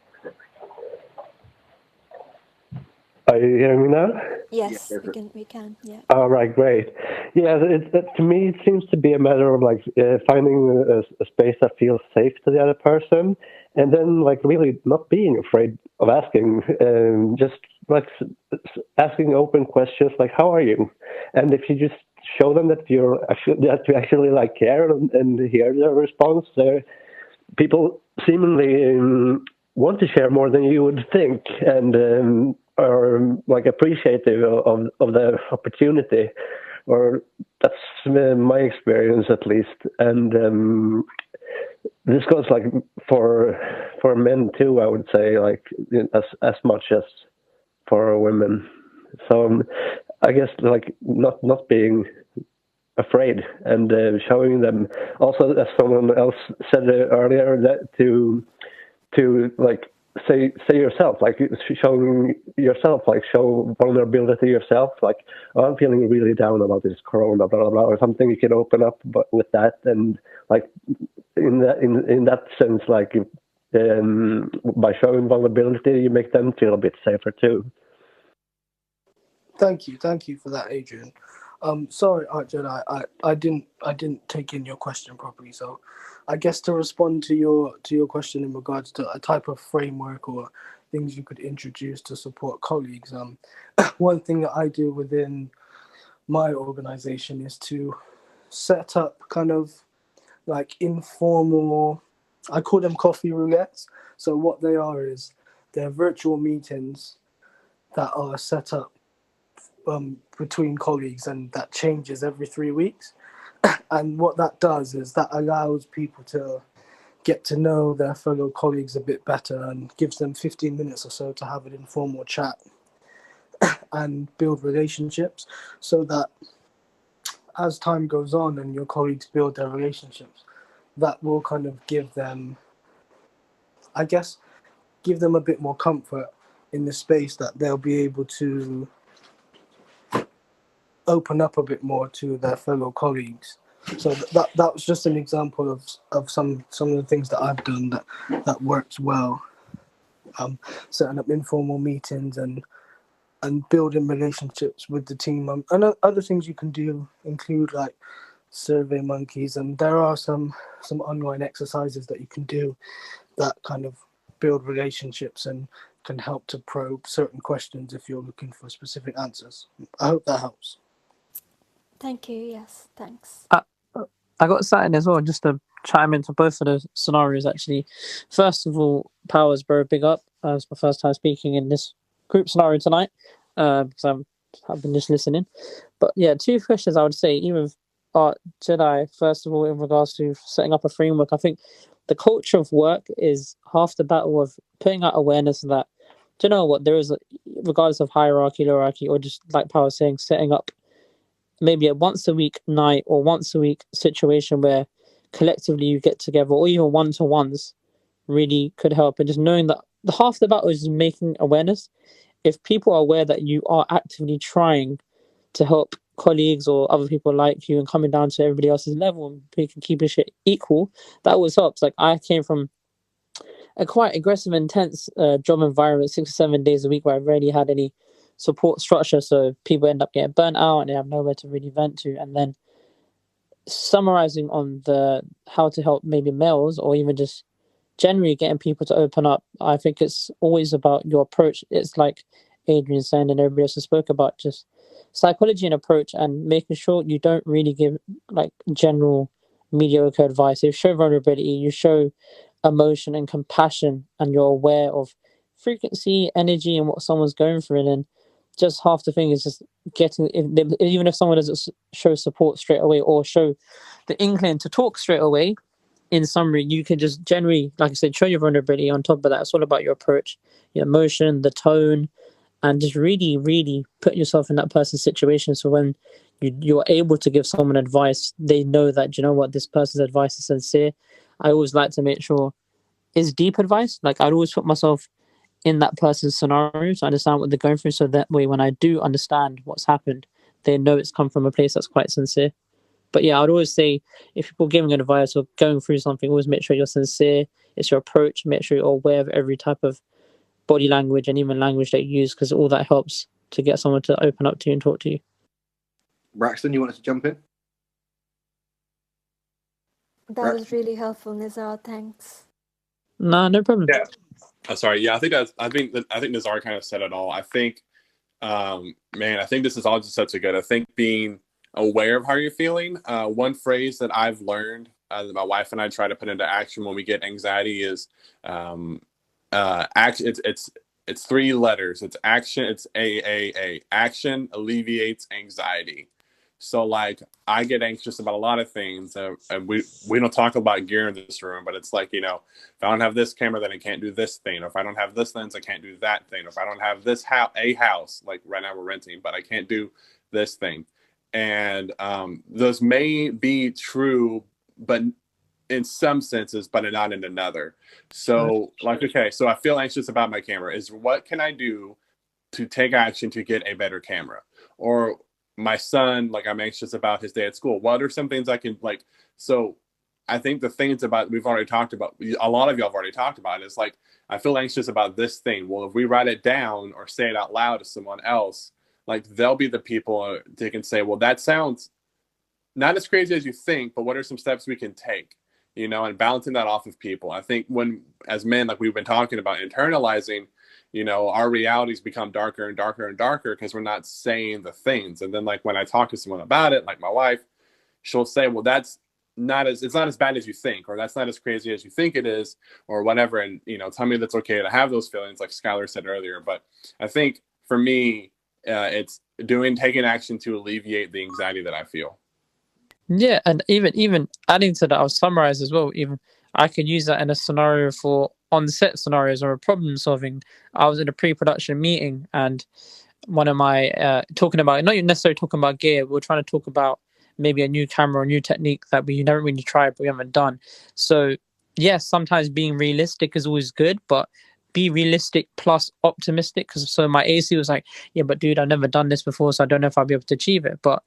G: Are you hearing me now?
H: Yes,
A: go
H: we
A: for it.
H: can. We can. Yeah.
G: All right, great. Yeah, to me, it seems to be a matter of like finding a space that feels safe to the other person, and then like really not being afraid of asking, just like asking open questions like "How are you?" And if you just show them that you actually like care and hear their response, people seemingly want to share more than you would think, and are like appreciative of the opportunity, or that's my experience at least. And this goes like for men too, I would say, like as much as for women. So I guess like not being afraid, and showing them also, as someone else said earlier, that to like say yourself, like showing yourself, like show vulnerability yourself, like, oh, I'm feeling really down about this corona, blah blah blah, or something. You can open up but with that, and like in that sense, like by showing vulnerability, you make them feel a bit safer too.
B: Thank you for that, Adrian. Sorry, Arjun, I didn't take in your question properly. So, I guess to respond to your question in regards to a type of framework or things you could introduce to support colleagues. One thing that I do within my organization is to set up kind of like informal. I call them coffee roulettes. So what they are is they're virtual meetings that are set up between colleagues, and that changes every 3 weeks. And what that does is that allows people to get to know their fellow colleagues a bit better, and gives them 15 minutes or so to have an informal chat and build relationships, so that as time goes on and your colleagues build their relationships, that will kind of give them, I guess, give them a bit more comfort in the space, that they'll be able to open up a bit more to their fellow colleagues. So that was just an example of some of the things that I've done that works well. Setting up informal meetings and building relationships with the team. And other things you can do include like survey monkeys, and there are some online exercises that you can do that kind of build relationships and can help to probe certain questions if you're looking for specific answers. I hope that helps.
H: Thank you. Yes. Thanks.
I: I got something as well, just to chime into both of the scenarios, actually. First of all, Powers, bro, big up. It's my first time speaking in this group scenario tonight, because I've been just listening. But yeah, two questions I would say, even with Art Jedi, first of all, in regards to setting up a framework. I think the culture of work is half the battle of putting out awareness that, do you know what, there is, regardless of hierarchy, or just like Power was saying, setting up maybe a once a week night or once a week situation where collectively you get together, or even one-to-ones, really could help. And just knowing that the half the battle is making awareness. If people are aware that you are actively trying to help colleagues or other people like you, and coming down to everybody else's level, and we can keep shit equal, that always helps. Like, I came from a quite aggressive, intense job environment, 6 or 7 days a week, where I rarely had any support structure. So people end up getting burnt out and they have nowhere to really vent to. And then summarizing on the how to help maybe males, or even just generally getting people to open up, I think it's always about your approach. It's like Adrian saying, and everybody else spoke about, just psychology and approach, and making sure you don't really give like general mediocre advice. You show vulnerability, you show emotion and compassion, and you're aware of frequency, energy, and what someone's going through. And then just half the thing is just getting, even if someone doesn't show support straight away, or show the inkling to talk straight away, in summary, you can just generally, like I said, show your vulnerability. On top of that, it's all about your approach, your emotion, the tone, and just really, really put yourself in that person's situation. So when you're able to give someone advice, they know that, you know what, this person's advice is sincere. I always like to make sure it's deep advice. Like, I'd always put myself in that person's scenario to understand what they're going through, so that way when I do understand what's happened, they know it's come from a place that's quite sincere. But yeah, I'd always say, if people are giving advice or going through something, always make sure you're sincere. It's your approach. Make sure you're aware of every type of body language and even language that you use, because all that helps to get someone to open up to you and talk to you.
A: Braxton, you wanted to jump in?
H: That was really helpful, Nizar. Thanks.
I: No problem.
J: Yeah. Sorry. Yeah, I think Nizar kind of said it all. I think, man, I think this is all just such a good. I think being aware of how you're feeling. One phrase that I've learned that my wife and I try to put into action when we get anxiety is action. It's 3 letters. It's action. It's AAA. Action alleviates anxiety. So like I get anxious about a lot of things, and we don't talk about gear in this room, but it's like, you know, if I don't have this camera, then I can't do this thing. Or if I don't have this lens, I can't do that thing. Or if I don't have this house, like right now we're renting, but I can't do this thing. And those may be true, but in some senses, but not in another. So like, okay, so I feel anxious about my camera. What can I do to take action to get a better camera? Or my son, like I'm anxious about his day at school. What are some things I can like? So I think the things about we've already talked about, a lot of y'all have already talked about is like, I feel anxious about this thing. Well, if we write it down or say it out loud to someone else, like they'll be the people that can say, well, that sounds not as crazy as you think, but what are some steps we can take? You know, and bouncing that off of people. I think when, as men, like we've been talking about, internalizing, you know, our realities become darker and darker and darker because we're not saying the things. And then like when I talk to someone about it, like my wife, she'll say, well, it's not as bad as you think, or that's not as crazy as you think it is, or whatever. And, you know, tell me that's okay to have those feelings, like Skylar said earlier. But I think for me, it's taking action to alleviate the anxiety that I feel.
I: Yeah, and even adding to that, I'll summarize as well. Even I could use that in a scenario for on-set scenarios or a problem solving. I was in a pre-production meeting, and one of my talking about, not necessarily talking about gear, we were trying to talk about maybe a new camera or new technique that we never really tried, but we haven't done. So yes, sometimes being realistic is always good, but be realistic plus optimistic. Because so my AC was like, yeah, but dude, I've never done this before, so I don't know if I'll be able to achieve it. But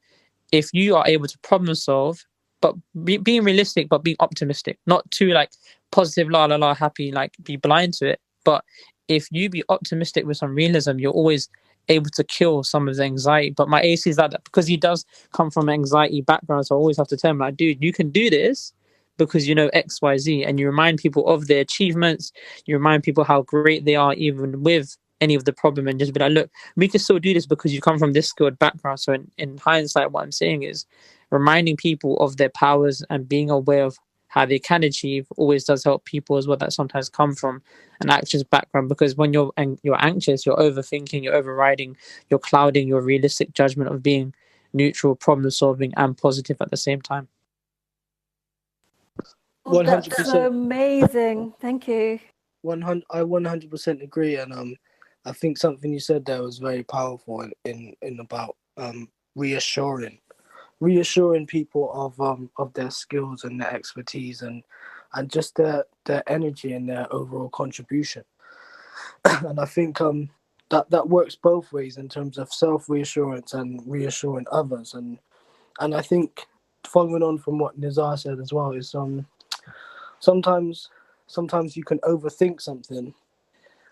I: if you are able to problem solve, but being realistic, but being optimistic, not too like positive, la la la, happy, like be blind to it. But if you be optimistic with some realism, you're always able to kill some of the anxiety. But my AC is like that because he does come from an anxiety background, so I always have to tell him like, dude, you can do this because you know X, Y, Z, and you remind people of their achievements. You remind people how great they are, even with any of the problem, and just be like, look, we can still do this because you come from this skilled background. So in hindsight, what I'm saying is reminding people of their powers and being aware of how they can achieve always does help people as well that sometimes come from an anxious background, because when you're anxious, you're overthinking, you're overriding, you're clouding your realistic judgment of being neutral, problem solving, and positive at the same time.
B: 100%.
H: That's amazing. Thank you.
B: I 100% agree, and I think something you said there was very powerful in about reassuring people of their skills and their expertise and just their energy and their overall contribution. And I think that works both ways in terms of self-reassurance and reassuring others. And I think following on from what Nizar said as well is sometimes you can overthink something,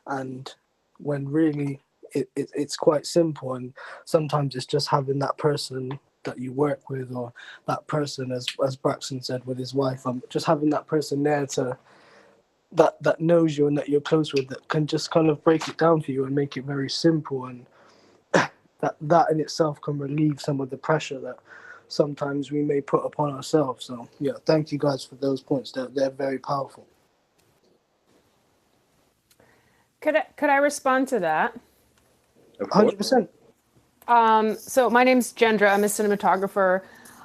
B: and when really it's quite simple, and sometimes it's just having that person that you work with, or that person, as Braxton said with his wife, just having that person there that knows you and that you're close with, that can just kind of break it down for you and make it very simple, and that in itself can relieve some of the pressure that sometimes we may put upon ourselves. So yeah, thank you guys for those points. They're very powerful.
K: Could I respond to that?
B: 100%.
K: So my name's Gendra. I'm a cinematographer.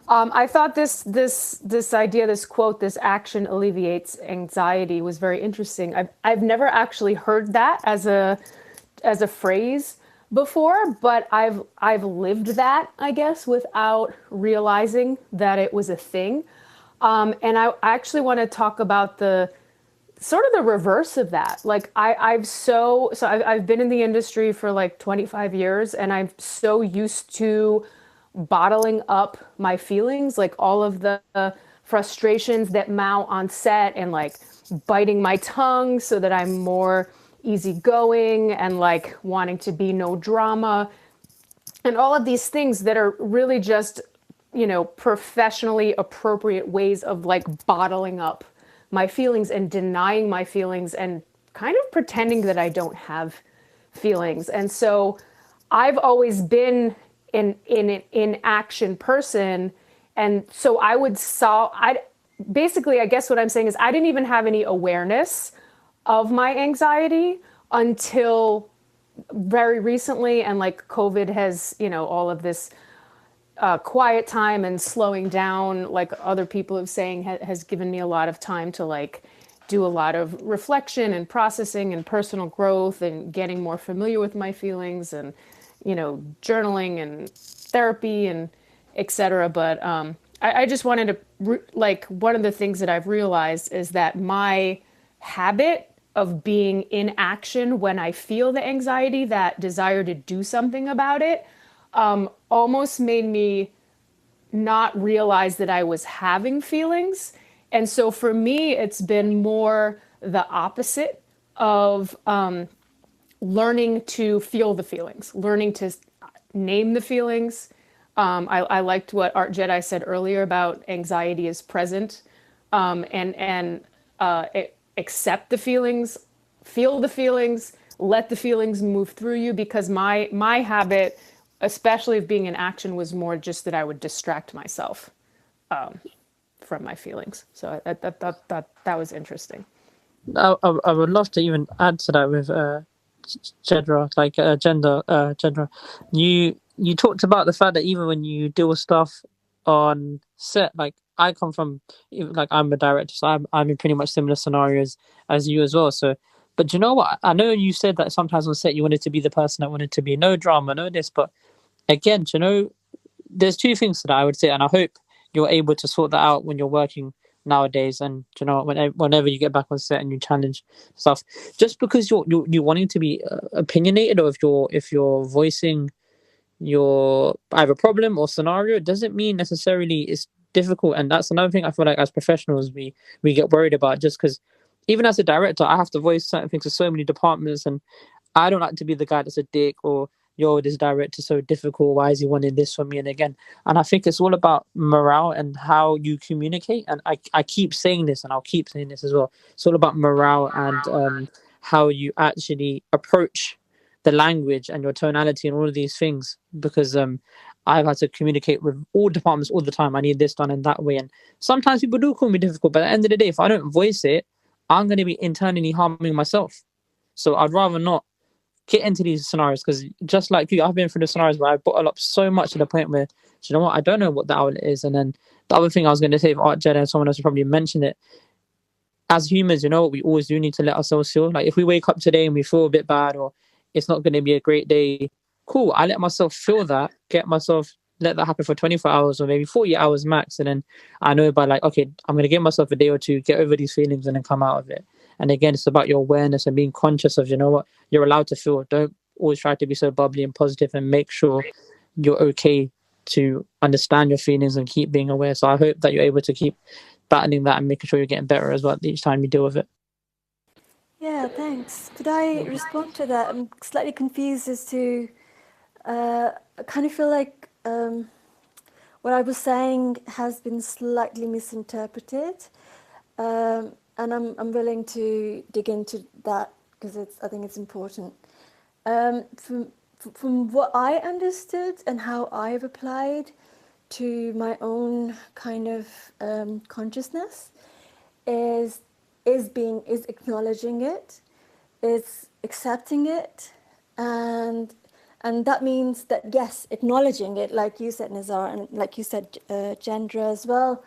K: I thought this idea, this quote, this action alleviates anxiety was very interesting. I've never actually heard that as a phrase before, but I've lived that, I guess, without realizing that it was a thing. And I actually want to talk about the sort of the reverse of that. Like I've been in the industry for like 25 years, and I'm so used to bottling up my feelings, like all of the frustrations that mount on set, and like biting my tongue so that I'm more easygoing and like wanting to be no drama. and all of these things that are really just, professionally appropriate ways of like bottling up my feelings and denying my feelings and kind of pretending that I don't have feelings. And so I've always been in action person. And so basically, I guess what I'm saying is I didn't even have any awareness of my anxiety until very recently. And like COVID has, all of this quiet time and slowing down, like other people have saying, has given me a lot of time to like do a lot of reflection and processing and personal growth and getting more familiar with my feelings and, journaling and therapy and etc. But I just wanted to, like, one of the things that I've realized is that my habit of being in action when I feel the anxiety, that desire to do something about it, almost made me not realize that I was having feelings. And so for me, it's been more the opposite of learning to feel the feelings, learning to name the feelings. I liked what Art Jedi said earlier about anxiety is present, and accept the feelings, feel the feelings, let the feelings move through you. Because my habit, especially of being in action, was more just that I would distract myself from my feelings. So that was interesting.
I: I would love to even add to that with Jedra, like Jedra. You talked about the fact that even when you deal with stuff on set, like I come from, like I'm a director, so I'm in pretty much similar scenarios as you as well. So, but do you know what? I know you said that sometimes on set you wanted to be the person that wanted to be no drama, no this, but again, do you know, there's two things that I would say, and I hope you're able to sort that out when you're working nowadays. And you know, whenever you get back on set and you challenge stuff, just because you're wanting to be opinionated, or if you're voicing your either problem or scenario, it doesn't mean necessarily it's difficult. And that's another thing I feel like as professionals we get worried about, just because even as a director, I have to voice certain things to so many departments, and I don't like to be the guy that's a dick or yo, this director's so difficult. Why is he wanting this from me? And again, and I think it's all about morale and how you communicate. And I keep saying this, and I'll keep saying this as well. It's all about morale and how you actually approach the language and your tonality and all of these things. Because I've had to communicate with all departments all the time. I need this done in that way. And sometimes people do call me difficult, but at the end of the day, if I don't voice it, I'm going to be internally harming myself. So I'd rather not get into these scenarios, because just like you, I've been through the scenarios where I bottle up so much to the point where, do you know what, I don't know what the outlet is. And then the other thing I was going to say, if Art Jedi and someone else would probably mention it, as humans, you know, we always do need to let ourselves feel. Like if we wake up today and we feel a bit bad, or it's not going to be a great day, cool. I let myself feel that, let that happen for 24 hours or maybe 40 hours max. And then I know by like, okay, I'm going to give myself a day or two, get over these feelings and then come out of it. And again, it's about your awareness and being conscious of, you know what, you're allowed to feel. Don't always try to be so bubbly and positive, and make sure you're okay to understand your feelings and keep being aware. So I hope that you're able to keep battling that and making sure you're getting better as well each time you deal with it.
H: Yeah, thanks. Could I respond to that? I'm slightly confused as to, I kind of feel like what I was saying has been slightly misinterpreted. And I'm willing to dig into that because I think it's important. From what I understood and how I've applied to my own kind of consciousness is acknowledging it, is accepting it, and that means that yes, acknowledging it, like you said, Nizar, and like you said, Jendra as well,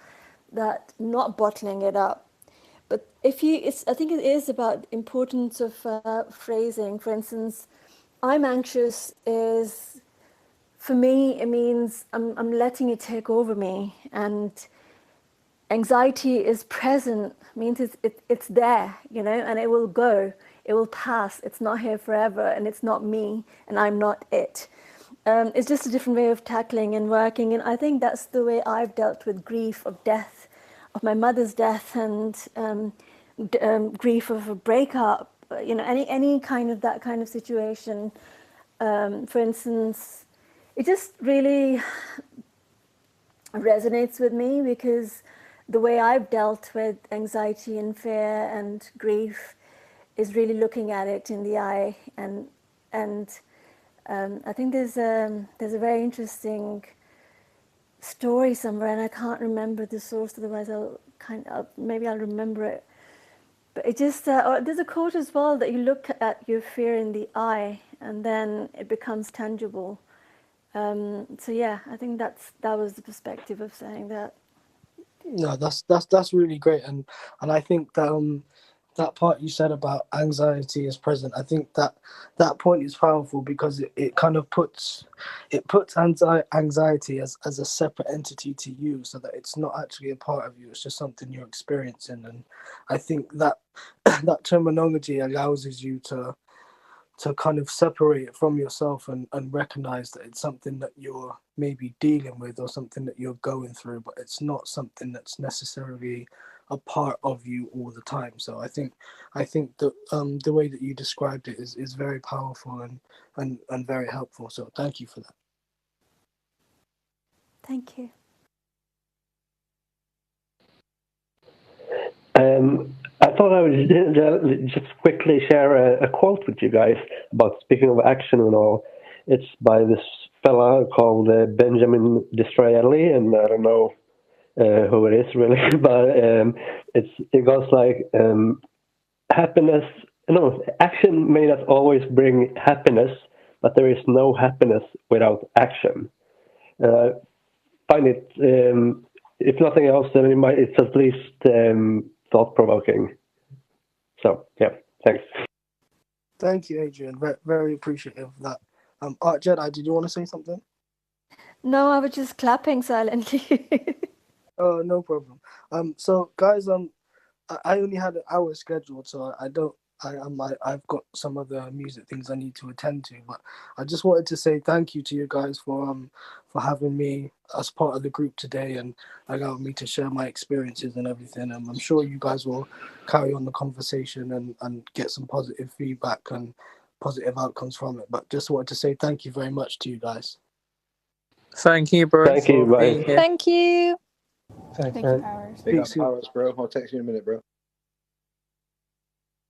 H: that not bottling it up. But I think it is about importance of phrasing. For instance, I'm anxious is, for me, it means I'm letting it take over me, and anxiety is present, means it's there, you know, and it will go, it will pass. It's not here forever, and it's not me, and I'm not it. It's just a different way of tackling and working, and I think that's the way I've dealt with grief of death, of my mother's death, and grief of a breakup, you know, any kind of that kind of situation. For instance, it just really resonates with me because the way I've dealt with anxiety and fear and grief is really looking at it in the eye, and I think there's a very interesting story somewhere, and I can't remember the source. Otherwise, maybe I'll remember it. But it just there's a quote as well that you look at your fear in the eye, and then it becomes tangible. So yeah, I think that was the perspective of saying that.
B: No, that's really great, and I think that that part you said about anxiety is present. I think that point is powerful because it kind of puts anxiety as a separate entity to you, so that it's not actually a part of you. It's just something you're experiencing, and I think that that terminology allows you to kind of separate it from yourself and recognize that it's something that you're maybe dealing with or something that you're going through, but it's not something that's necessarily a part of you all the time. So I think that the way that you described it is very powerful and very helpful. So thank you for that.
H: Thank you.
G: I thought I would just quickly share a quote with you guys about speaking of action and all. It's by this fella called Benjamin Disraeli, and I don't know who it is really, but it goes like happiness. No, action may not always bring happiness, but there is no happiness without action. Find it, if nothing else, then it's at least thought-provoking. So, yeah, thanks.
B: Thank you, Adrian. Very, very appreciative of that. Art Jedi, did you want to say something?
H: No, I was just clapping silently.
B: Oh, no problem. So guys, I only had an hour scheduled, so I've got some other music things I need to attend to. But I just wanted to say thank you to you guys for having me as part of the group today and allowing me to share my experiences and everything. I'm sure you guys will carry on the conversation and get some positive feedback and positive outcomes from it. But just wanted to say thank you very much to you guys.
I: Thank you, bro.
G: Thank you,
I: for being
G: bye.
I: here.
D: Thank you.
E: Thanks,
C: Thank you,
E: man.
C: Powers.
A: Big up
B: Speak soon.
A: Powers, bro. I'll text you in a minute, bro.